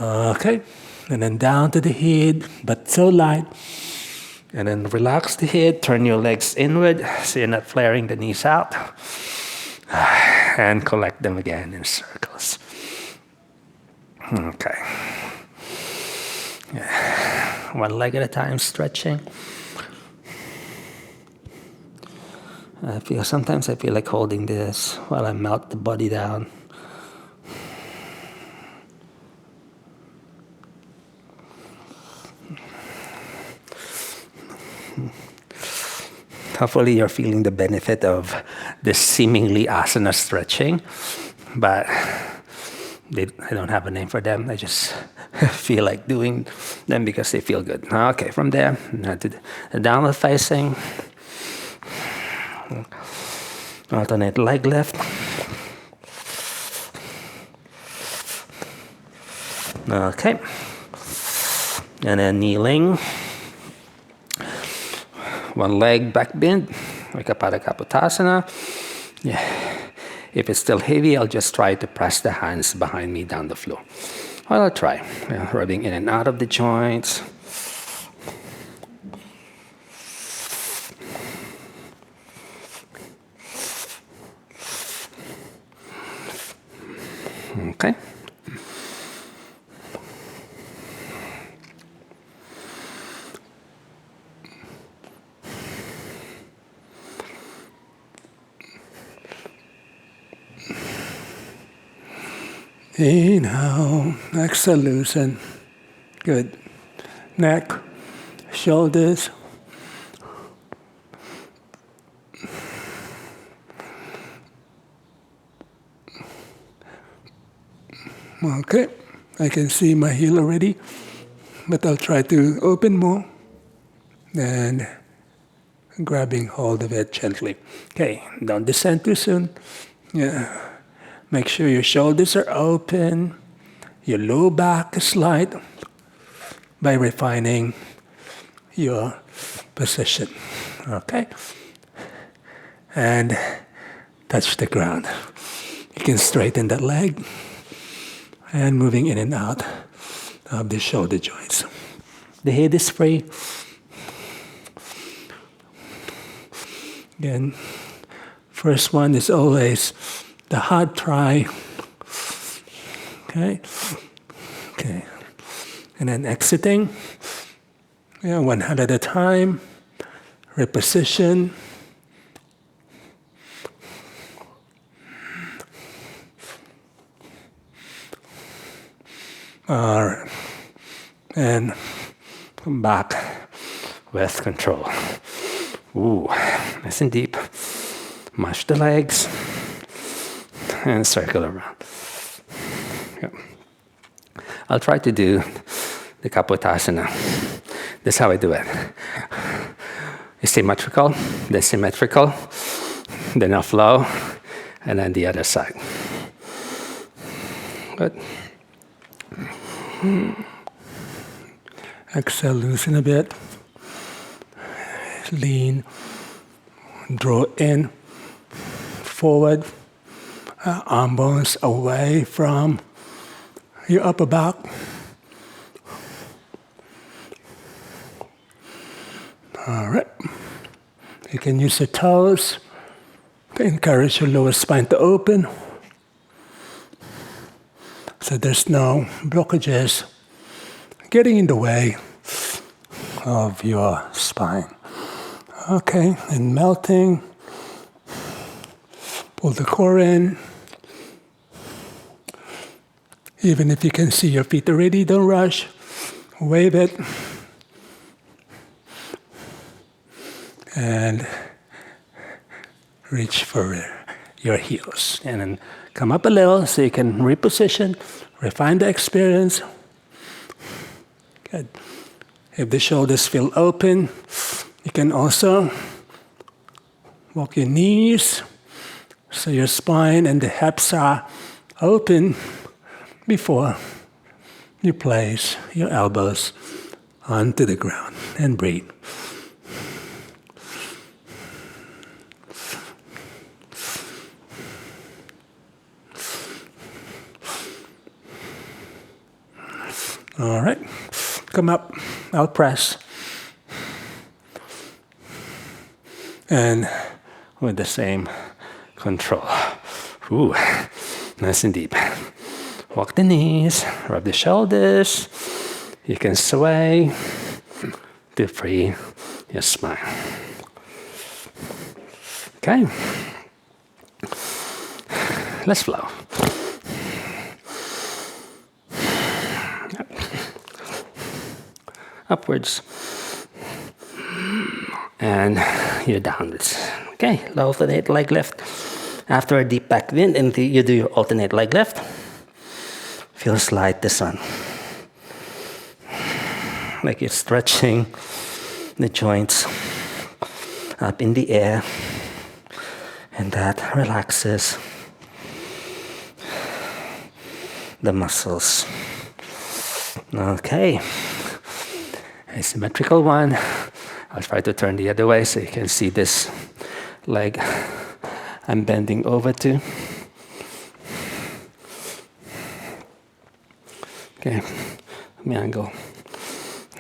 Okay, and then down to the head, but so light. And then relax the head, turn your legs inward so you're not flaring the knees out. And collect them again in circles. Okay. Yeah. One leg at a time, stretching. Sometimes I feel like holding this while I melt the body down. Hopefully you're feeling the benefit of this seemingly asana stretching, but I don't have a name for them. I just feel like doing them because they feel good. Okay, from there, to the downward facing. Alternate leg lift. Okay. And then kneeling. One leg back bend, like a Pada Kapotasana. Yeah. If it's still heavy, I'll just try to press the hands behind me down the floor. Well, I'll try. Rubbing in and out of the joints. Okay. Inhale, exhale, loosen. Good. Neck, shoulders. Okay, I can see my heel already, but I'll try to open more and grabbing hold of it gently. Okay, don't descend too soon. Yeah. Make sure your shoulders are open, your low back is light by refining your position. Okay? And touch the ground. You can straighten that leg and moving in and out of the shoulder joints. The head is free. Again, first one is always the hard try. Okay. Okay. And then exiting. Yeah, one hand at a time. Reposition. All right. And come back with control. Ooh, nice and deep. Mash the legs. and circle around. Yeah. I'll try to do the Kapotasana. That's how I do it. It's symmetrical, then symmetrical, then a flow, and then the other side. Good. Exhale, loosen a bit. Lean, draw in, forward, arm bones away from your upper back. All right. You can use your toes to encourage your lower spine to open, so there's no blockages getting in the way of your spine. Okay, and melting. Pull the core in. Even if you can see your feet already, don't rush. Wave it. And reach for your heels. And then come up a little so you can reposition, refine the experience. Good. If the shoulders feel open, you can also walk your knees so your spine and the hips are open before you place your elbows onto the ground and breathe. All right, come up, I'll press. And with the same control. Ooh, nice and deep. Walk the knees, rub the shoulders. You can sway to free your spine. Okay, let's flow. Upwards. And you're downwards. Okay, alternate leg lift. After a deep back bend, and you do your alternate leg lift. Feel slide the sun. Like you're stretching the joints up in the air. And that relaxes the muscles. Okay. A symmetrical one. I'll try to turn the other way so you can see this leg I'm bending over to. Okay, let me angle.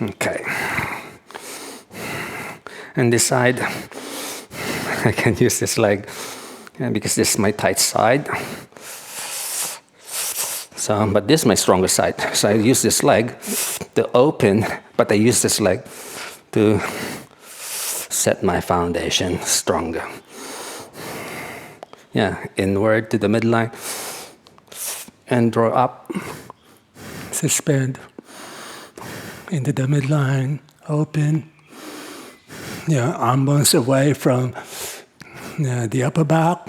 Okay. And this side, I can use this leg because this is my tight side. So, but this is my stronger side. So I use this leg to open, but I use this leg to set my foundation stronger. Yeah, inward to the midline and draw up. Suspend into the midline, open. Yeah, arm bones away from the upper back.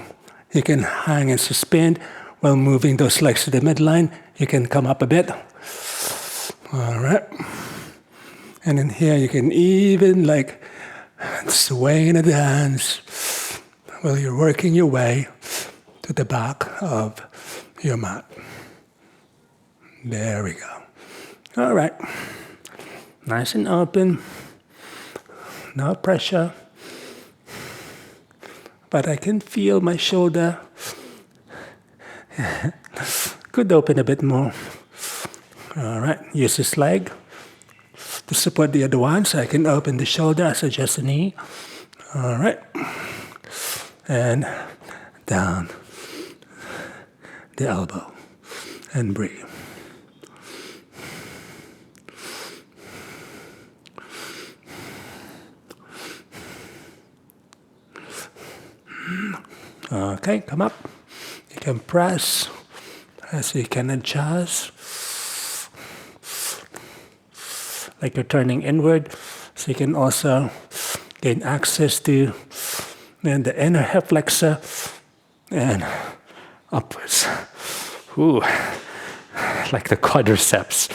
You can hang and suspend while moving those legs to the midline. You can come up a bit. All right. And in here you can even like sway in a dance while you're working your way to the back of your mat. There we go. All right. Nice and open. No pressure. But I can feel my shoulder. Could open a bit more. All right. Use this leg to support the other one so I can open the shoulder as I adjust the knee. All right. And down the elbow and breathe. Okay, come up. You can press as you can adjust. Like you're turning inward, so you can also gain access to the inner hip flexor and upwards. Ooh, like the quadriceps.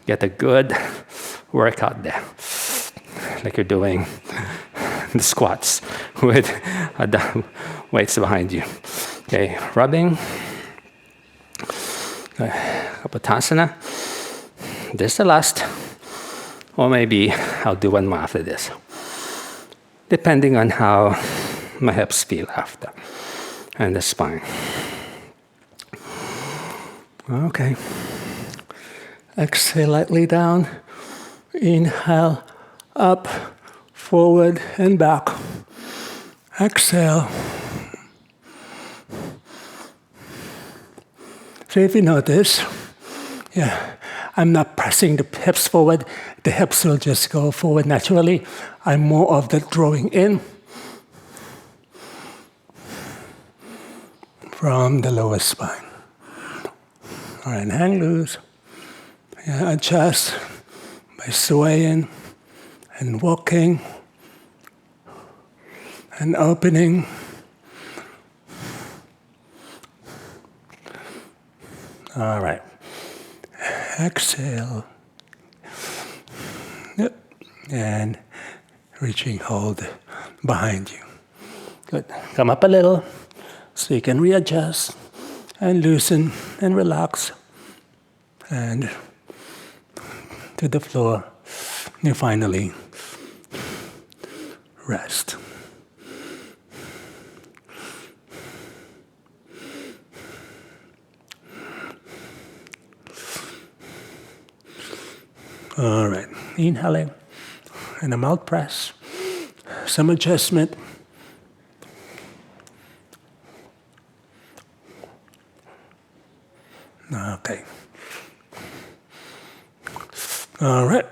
Get a good workout there. Like you're doing the squats with the weights behind you. Okay, rubbing. Kapotasana. This is the last. Or maybe I'll do one more after this. Depending on how my hips feel after. And the spine. Okay. Exhale lightly down. Inhale up, forward, and back. Exhale. So if you notice, I'm not pressing the hips forward. The hips will just go forward naturally. I'm more of the drawing in from the lower spine. All right, hang loose. Adjust by swaying and walking and opening. All right. Exhale. Yep. And reaching, hold behind you. Good. Come up a little so you can readjust and loosen and relax. And to the floor. You finally rest. All right, inhaling and a mouth press, some adjustment. Okay. All right.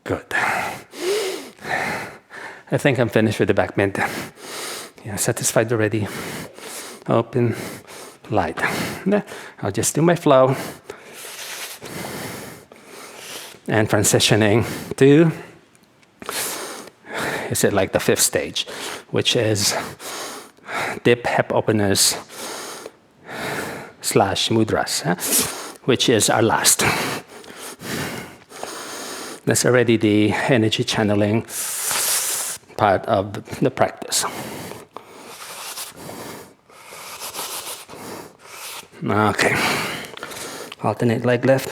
Good. I think I'm finished with the back bend. Satisfied already. Open, light. I'll just do my flow. And transitioning to, is it like the fifth stage, which is dip hip openers / mudras, which is our last. That's already the energy channeling part of the practice. Okay. Alternate leg lift.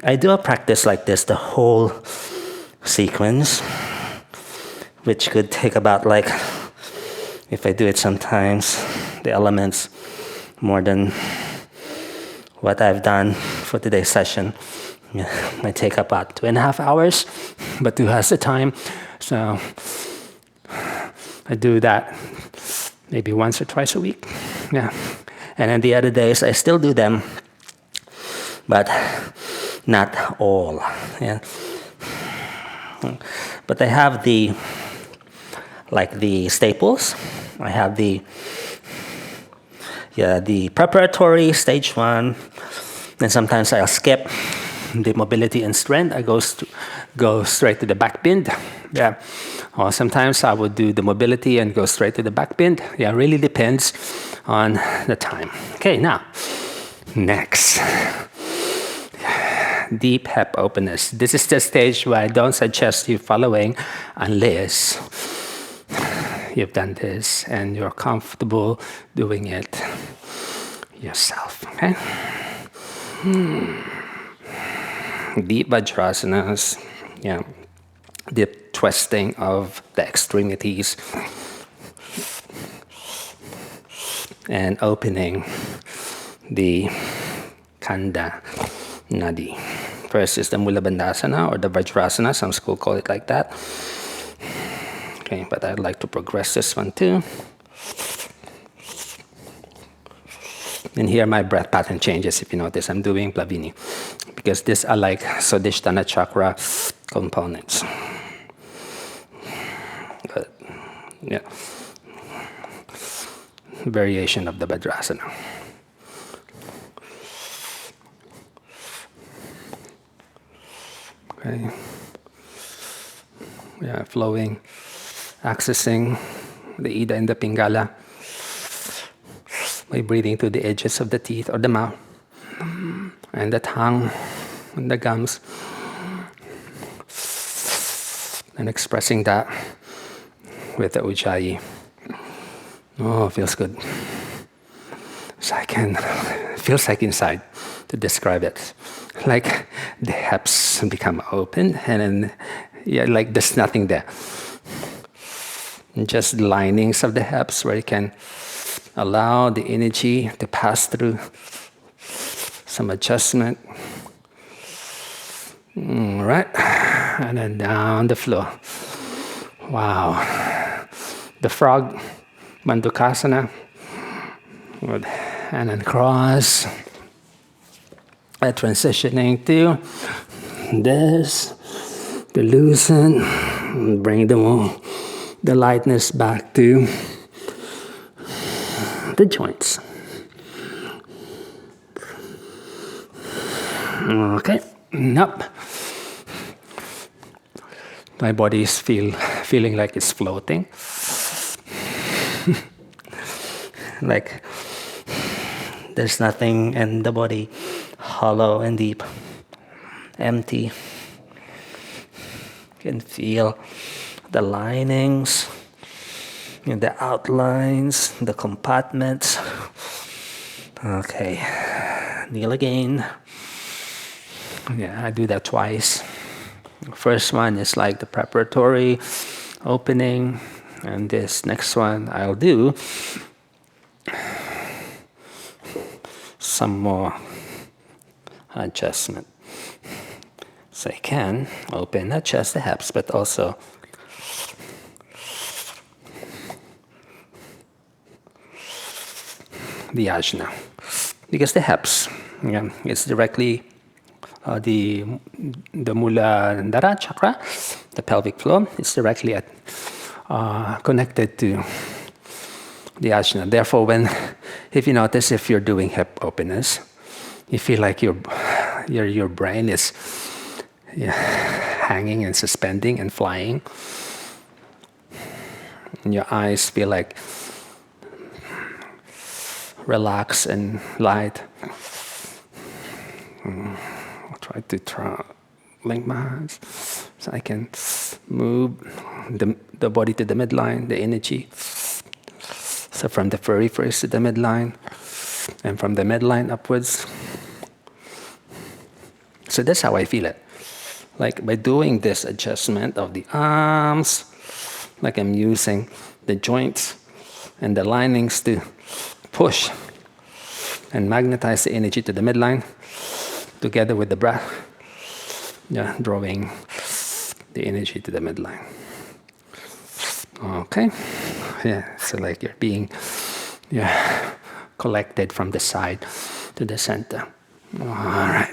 I do a practice like this, the whole sequence, which could take about like, if I do it sometimes, the elements more than what I've done for today's session. Might take about 2.5 hours, but who has the time? So I do that maybe once or twice a week. And then the other days I still do them, but not all. But I have the staples. I have the preparatory stage 1. Then sometimes I'll skip the mobility and strength. I go straight to the back bend. Or sometimes I would do the mobility and go straight to the back bend. It really depends on the time. Okay, now next. Deep hip openness. This is the stage where I don't suggest you following unless you've done this and you're comfortable doing it yourself. Okay? Deep vajrasanas. Deep twisting of the extremities and opening the Kanda Nadi. First is the Mula Bandhasana or the Vajrasana. Some schools call it like that. Okay, but I'd like to progress this one too. And here my breath pattern changes. If you notice, I'm doing Plavini because these are like Swadhisthana chakra components. Good. Variation of the Vajrasana. Okay. Yeah, flowing, accessing the Ida and the Pingala by breathing through the edges of the teeth or the mouth and the tongue and the gums, and expressing that with the Ujjayi. Oh, feels good. So feels like inside to describe it. Like the hips become open and then, like there's nothing there. Just linings of the hips where you can allow the energy to pass through. Some adjustment. All right. And then down the floor. Wow. The frog, Bandukasana. Good. And then cross. Transitioning to this. To loosen. Bring the lightness back to the joints. Okay. Up. My body is feeling like it's floating. Like there's nothing in the body, hollow and deep, empty. You can feel the linings, the outlines, the compartments. Okay, kneel again. Yeah, I do that twice. First one is like the preparatory opening, and this next one I'll do some more adjustment. So I can open not just the hips, but also the ajna. Because the hips, it's directly the Muladhara chakra, the pelvic floor, is directly connected to the ajna. Therefore, if you notice, if you're doing hip openers, you feel like your brain is hanging and suspending and flying, and your eyes feel like relaxed and light. I'll try to link my hands so I can move the body to the midline, the energy. So from the periphery to the midline, and from the midline upwards. So that's how I feel it. Like by doing this adjustment of the arms, like I'm using the joints and the linings to push and magnetize the energy to the midline, together with the breath, drawing the energy to the midline. Okay, so like you're being collected from the side to the center. All right,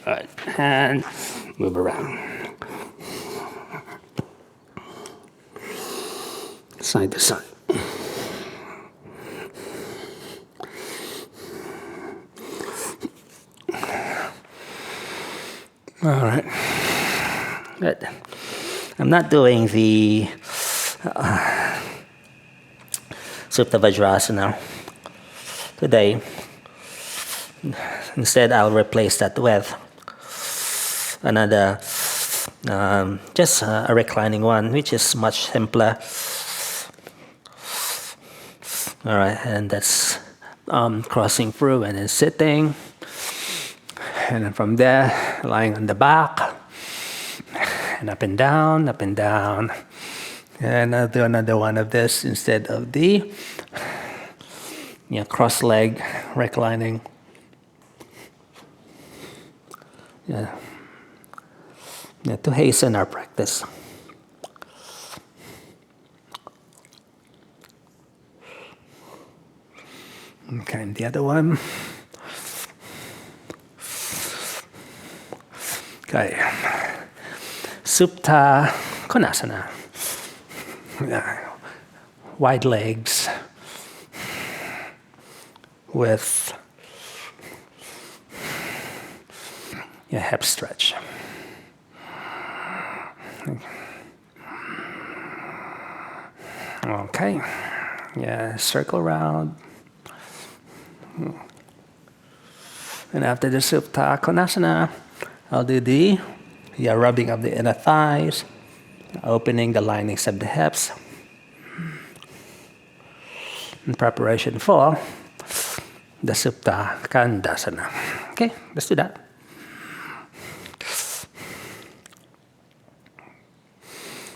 good. And move around. Side to side. All right, good. I'm not doing the Supta Vajrasana today. Instead, I'll replace that with another, just a reclining one, which is much simpler. All right, and that's crossing through and then sitting. And then from there, lying on the back, and up and down, up and down. And I'll do another one of this instead of the cross leg reclining. To hasten our practice. Okay, and the other one. Okay, Supta Konasana. Wide legs with hip stretch. Okay. Yeah, circle around. And after the Supta Konasana, I'll do the rubbing of the inner thighs, opening the linings of the hips. In preparation for the Supta Kandasana. Okay, let's do that.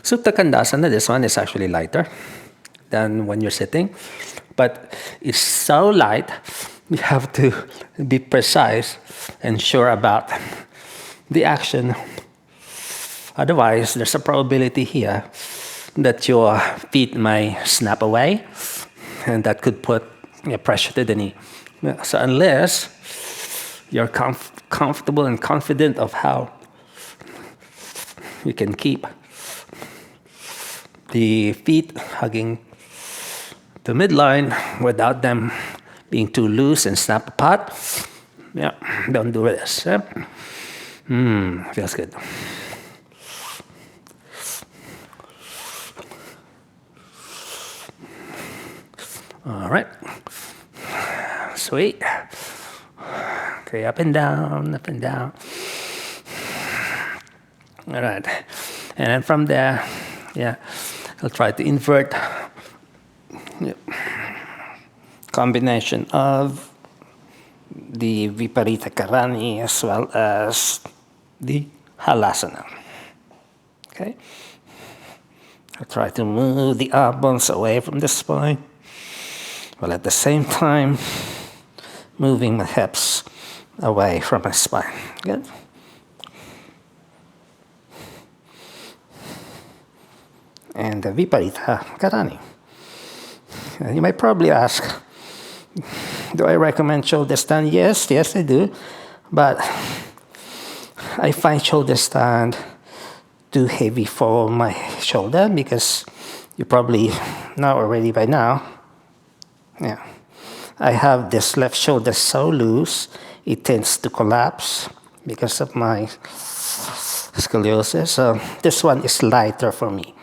Supta Kandasana, this one is actually lighter than when you're sitting, but it's so light, you have to be precise and sure about the action. Otherwise, there's a probability here that your feet may snap away, and that could put pressure to the knee. So unless you're comfortable and confident of how you can keep the feet hugging the midline without them being too loose and snap apart, don't do this. Feels good. All right. Sweet. Okay, up and down, up and down. All right. And then from there, I'll try to invert. Combination of the Viparita Karani as well as the Halasana. Okay? I'll try to move the arm bones away from the spine, while at the same time moving my hips away from my spine. Good? And the Viparita Karani. You might probably ask, do I recommend shoulder stand? Yes, I do. But I find shoulder stand too heavy for my shoulder, because you probably know already by now. I have this left shoulder so loose, it tends to collapse because of my scoliosis. So this one is lighter for me.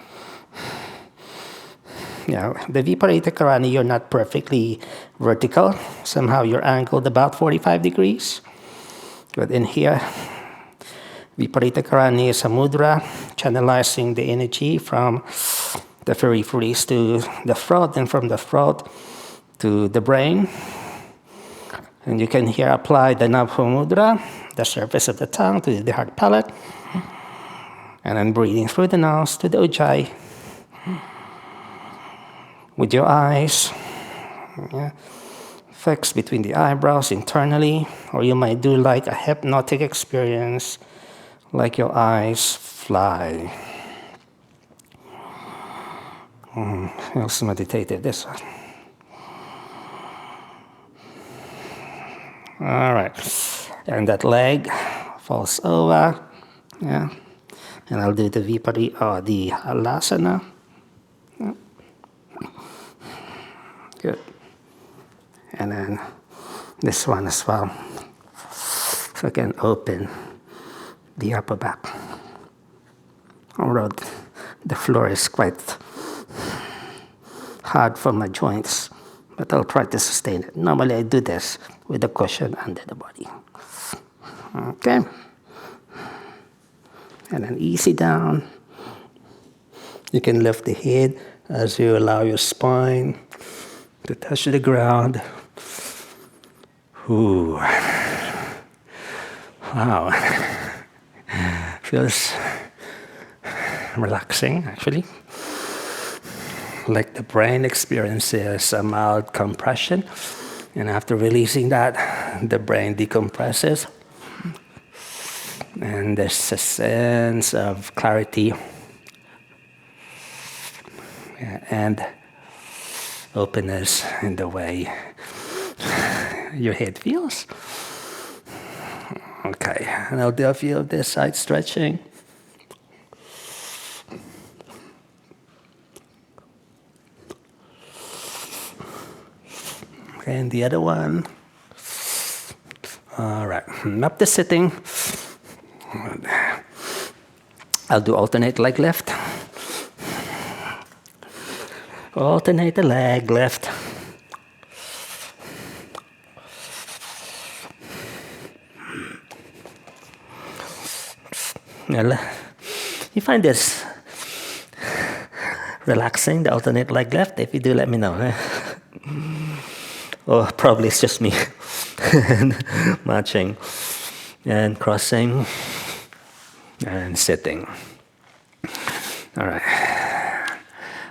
The Viparita Karani, you're not perfectly vertical. Somehow you're angled about 45 degrees. But in here, Viparita Karani is a mudra, channelizing the energy from the peripheries to the throat, and from the throat to the brain. And you can here apply the Nabho mudra, the surface of the tongue to the hard palate. And then breathing through the nose to the Ujjayi. With your eyes fixed between the eyebrows internally, or you might do like a hypnotic experience, like your eyes fly. Feels meditative, this one. All right, and that leg falls over, and I'll do the Vipari or the Halasana. Good. And then this one as well. So I can open the upper back. Although the floor is quite hard for my joints, but I'll try to sustain it. Normally I do this with a cushion under the body. Okay. And then easy down. You can lift the head as you allow your spine to touch the ground. Ooh. Wow. Feels relaxing, actually. Like the brain experiences a mild compression, and after releasing that, the brain decompresses. And there's a sense of clarity and openness in the way your head feels. Okay, and I'll do a few of this side stretching. Okay, and the other one. All right, up to sitting. I'll do alternate leg lift. Alternate the leg lift. Well, you find this relaxing, the alternate leg lift? If you do, let me know. Or probably it's just me marching and crossing and sitting. All right.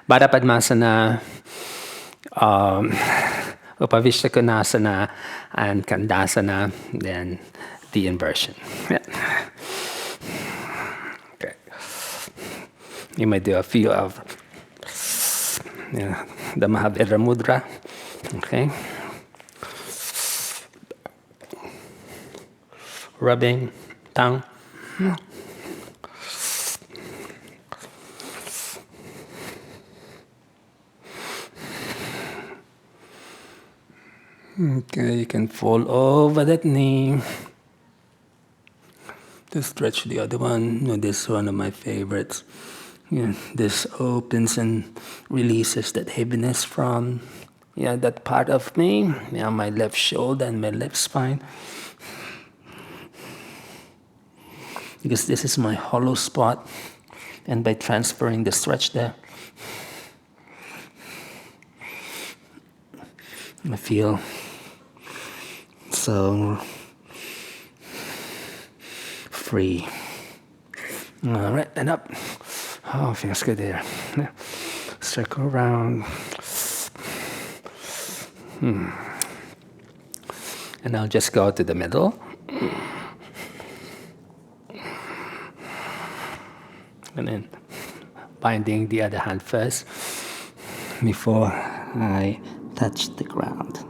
Baddha Padmasana, Upavishta Konasana, and Kandasana, then the inversion. Yeah. Okay. You might do a few of the Mahavira Mudra. Okay. Rubbing tongue. Okay, you can fall over that knee. To stretch the other one. No, this is one of my favorites. This opens and releases that heaviness from that part of me. My left shoulder and my left spine. Because this is my hollow spot. And by transferring the stretch there, I feel so free. All right, and up. Oh, feels good there. Circle around. And I'll just go to the middle. And then binding the other hand first before I touch the ground.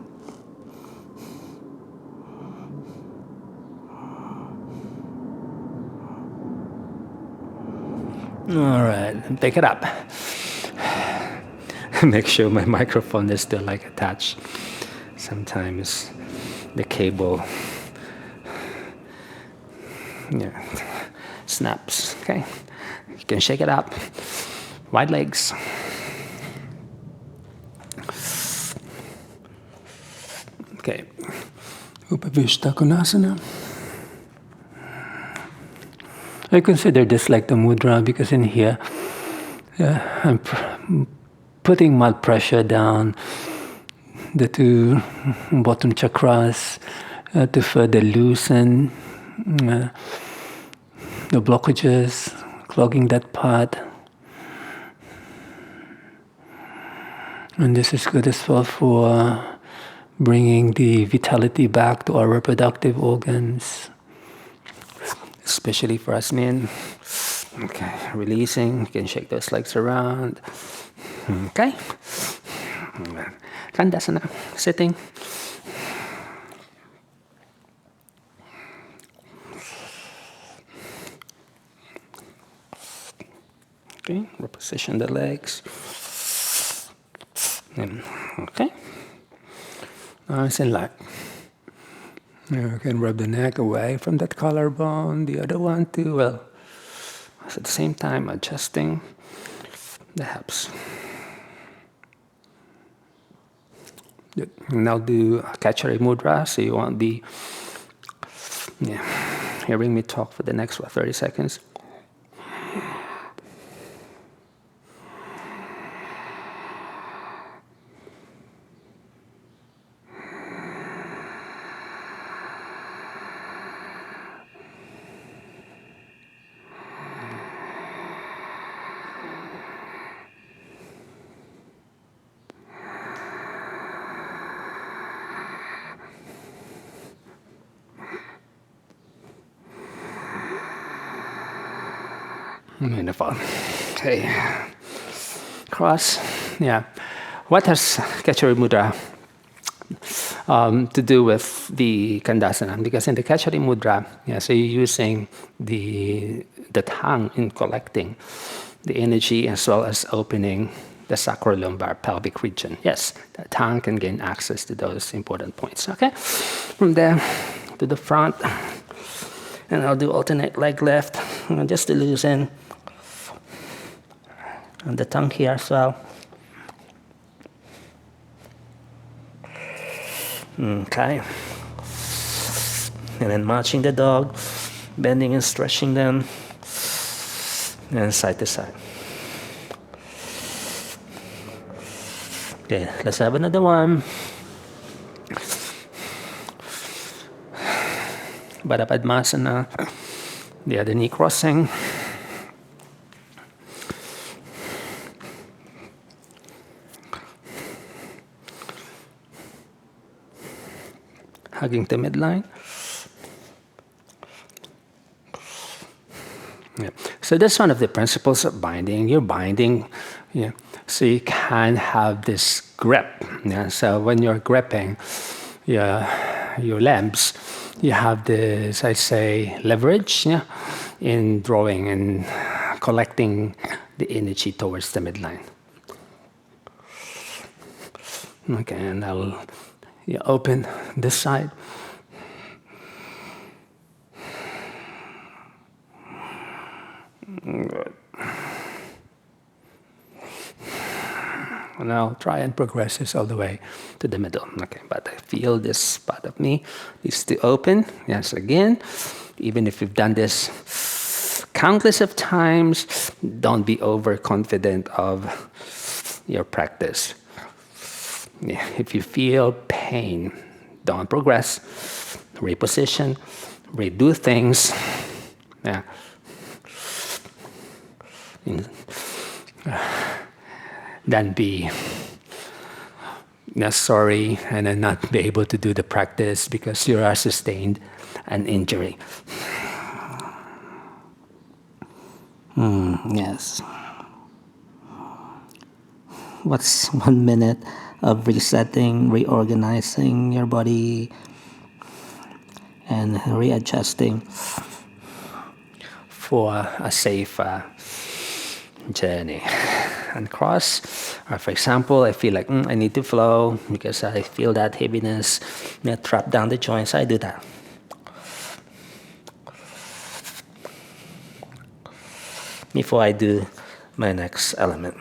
All right, pick it up. Make sure my microphone is still attached. Sometimes the cable snaps. Okay, you can shake it up. Wide legs. Okay, Upavishta Konasana. I consider this like the mudra because in here, I'm putting mud pressure down the two bottom chakras to further loosen the blockages, clogging that part. And this is good as well for bringing the vitality back to our reproductive organs. Especially for us men. Okay, releasing. You can shake those legs around. Okay. Kandasana, sitting. Okay, reposition the legs. Okay. Nice and light. You can rub the neck away from that collarbone, the other one too. Well, at the same time, adjusting the hips. Good. Now do Kachari Mudra, so you won't be hearing me talk for the next 30 seconds. Wonderful. Okay. Cross. Yeah. What has Kachari Mudra to do with the Kandasana? Because in the Kachari Mudra, so you're using the tongue in collecting the energy as well as opening the sacrolumbar pelvic region. Yes, the tongue can gain access to those important points. Okay. From there to the front. And I'll do alternate leg lift, just to loosen And the tongue here as well. Okay. And then marching the dog, bending and stretching them, and side to side. Okay, let's have another one. Baddha Padmasana, the other knee crossing. Hugging the midline. Yeah. So that's one of the principles of binding. You're binding, yeah, so you can have this grip. Yeah. So when you're gripping your limbs, you have this, I say, leverage, yeah, in drawing and collecting the energy towards the midline. Okay, and I'll open this side. Good. And I'll try and progress this all the way to the middle. Okay, but I feel this part of me needs to open. Yes, again, even if you've done this countless of times, don't be overconfident of your practice. Yeah, if you feel pain, don't progress. Reposition, redo things. Yeah. Then be sorry and then not be able to do the practice because you are sustained an injury. Yes. What's 1 minute of resetting, reorganizing your body, and readjusting for a safe journey? And cross, or for example, I feel like I need to flow because I feel that heaviness trap down the joints. I do that. Before I do my next element.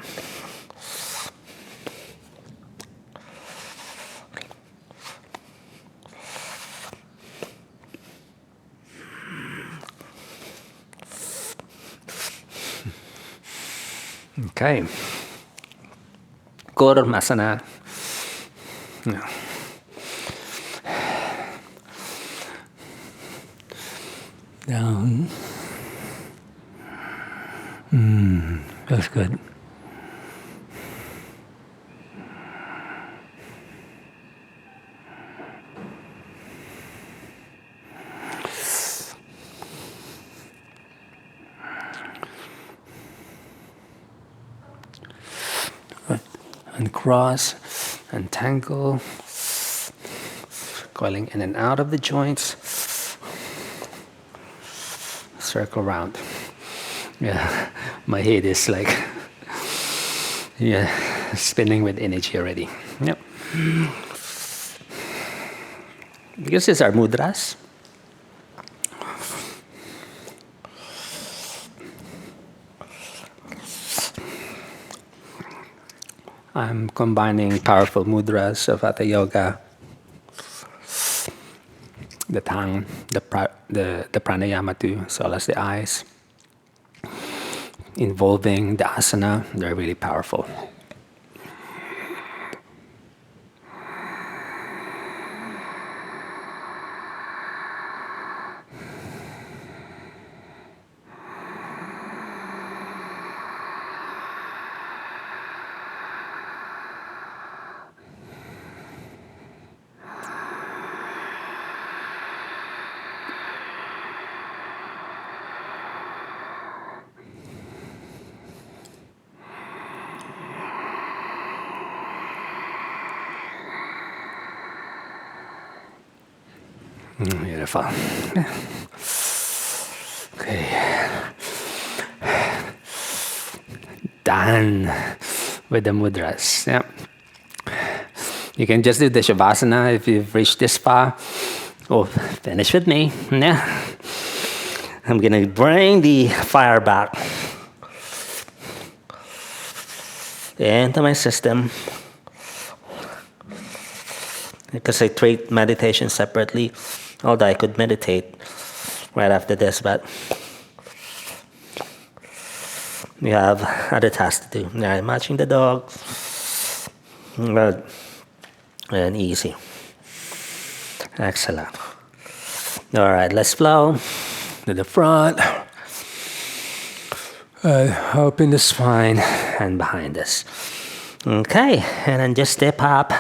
Okay. Asana. Yeah. Down. That's good. And cross and tangle, coiling in and out of the joints, circle round. Yeah, my head is like, spinning with energy already. Yep. Because these are mudras. I'm combining powerful mudras of Hatha Yoga, the tongue, the pranayama too, as well as the eyes, involving the asana. They're really powerful. Beautiful. Okay. Done with the mudras. Yeah. You can just do the Shavasana if you've reached this far. Oh, finish with me. Yeah. I'm going to bring the fire back. into my system. Because I treat meditation separately, although I could meditate right after this, but we have other tasks to do. Now I'm matching the dog. Good. And easy. Excellent. All right, let's flow to the front. Open the spine and behind us. Okay, and then just step up.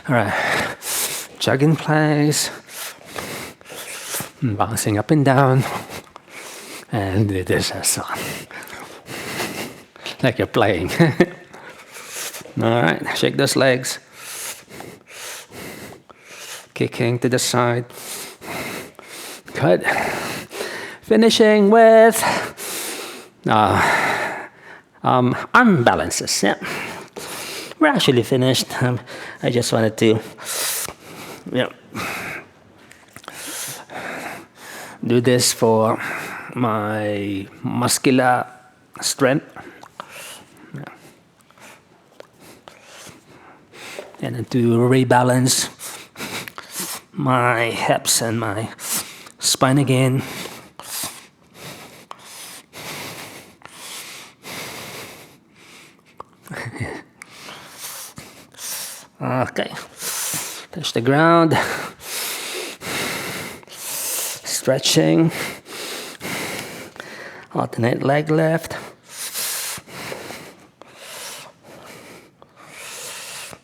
All right, jog in place, bouncing up and down, and do this Asana. Like you're playing. All right, shake those legs. Kicking to the side. Good. Finishing with arm balances. Yeah. We're actually finished. I just wanted to do this for my muscular strength. Yeah. And then to rebalance my hips and my spine again. Okay, touch the ground, stretching, alternate leg lift.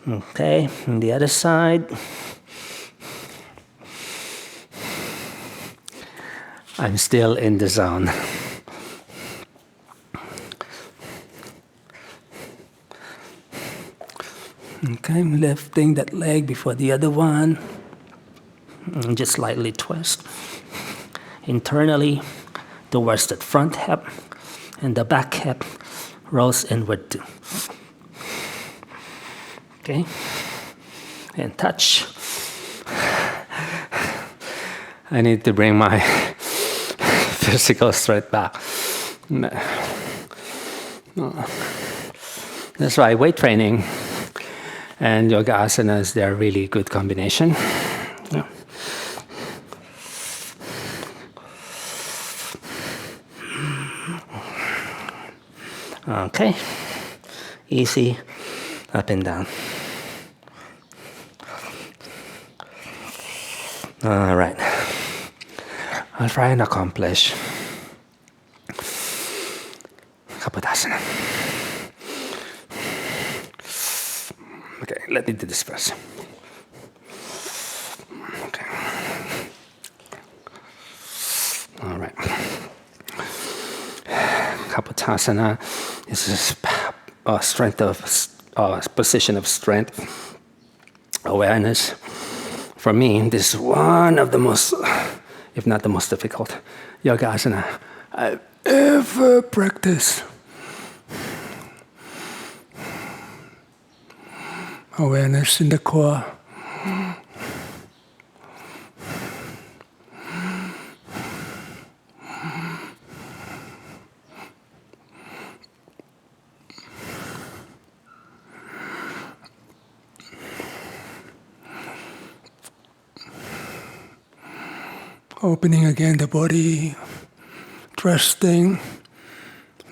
Okay, and the other side. I'm still in the zone. Okay, I'm lifting that leg before the other one. And just slightly twist internally towards the front hip, and the back hip rolls inward too. Okay, and touch. I need to bring my physical strength back. That's why weight training and yoga asanas, they're a really good combination. Yeah. Okay, easy, up and down. All right, I'll try and accomplish Kapotasana. Okay, let me do this first. Okay. All right. Kapotasana is a strength of position of strength, awareness. For me, this is one of the most, if not the most difficult, yoga asana I've ever practiced. Awareness in the core. Opening again the body, trusting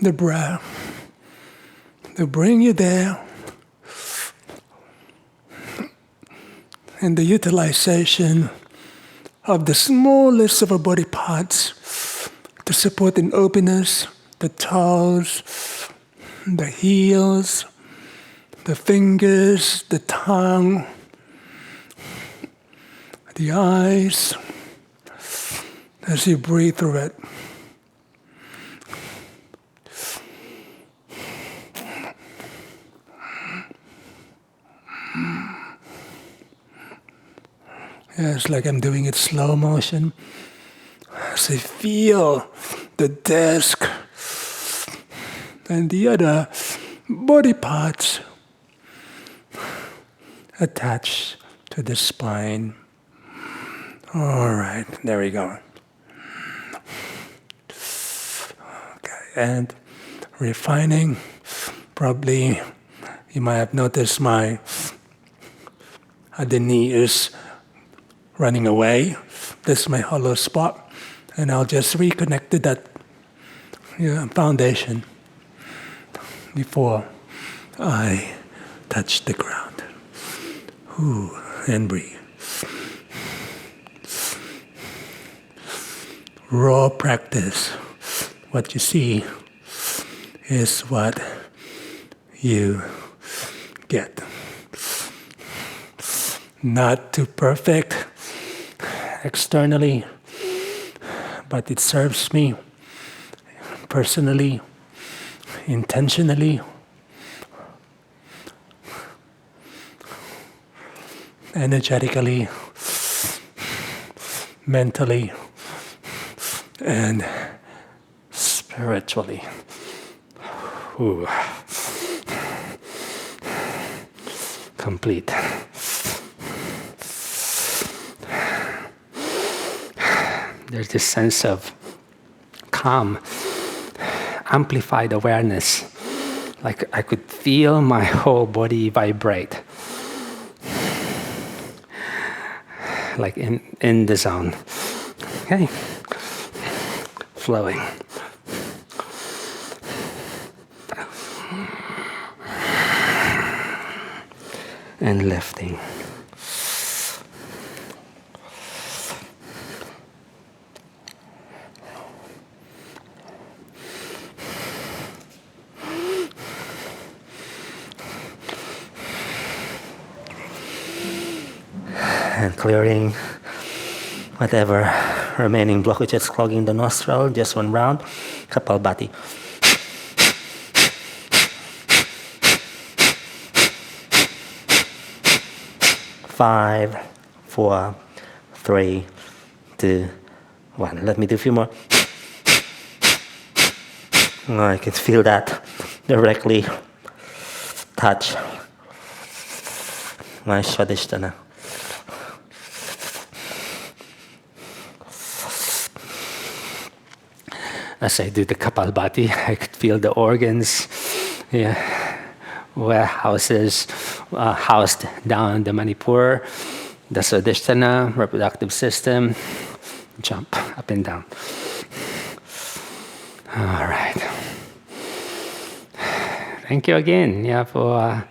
the breath to bring you there. And the utilization of the smallest of our body parts to support in openness, the toes, the heels, the fingers, the tongue, the eyes, as you breathe through it. Yeah, it's like I'm doing it slow motion. As I feel the desk and the other body parts attached to the spine. All right, there we go. Okay, and refining, probably You might have noticed the knee is running away. This is my hollow spot. And I'll just reconnect to that foundation before I touch the ground. And breathe. Raw practice. What you see is what you get. Not too perfect externally, but it serves me personally, intentionally, energetically, mentally, and spiritually. Ooh. Complete. There's this sense of calm, amplified awareness. Like I could feel my whole body vibrate. Like in the zone. Okay. Flowing. And lifting. And clearing whatever remaining blockages clogging the nostril, just one round, Kapalbhati. Five, 4, 3, 2, 1. Let me do a few more. Oh, I can feel that directly touch my Swadhisthana. As I do the Kapalbhati, I could feel the organs, warehouses housed down the Manipur, the Swadhisthana, reproductive system, jump up and down. All right. Thank you again, for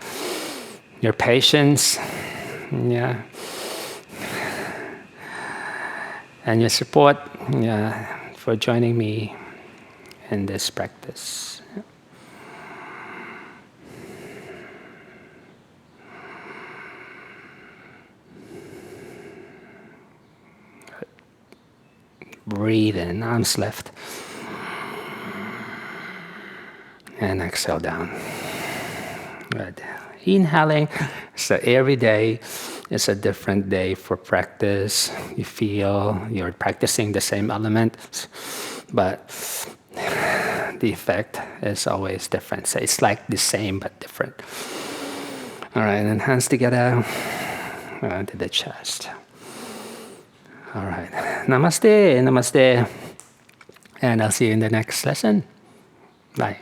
your patience, and your support, for joining me in this practice. Breathe in, arms left. And exhale down. Good. Inhaling. So every day is a different day for practice. You feel you're practicing the same elements, but the effect is always different. So it's like the same but different. All right, and hands together to the chest. All right. Namaste, namaste. And I'll see you in the next lesson. Bye.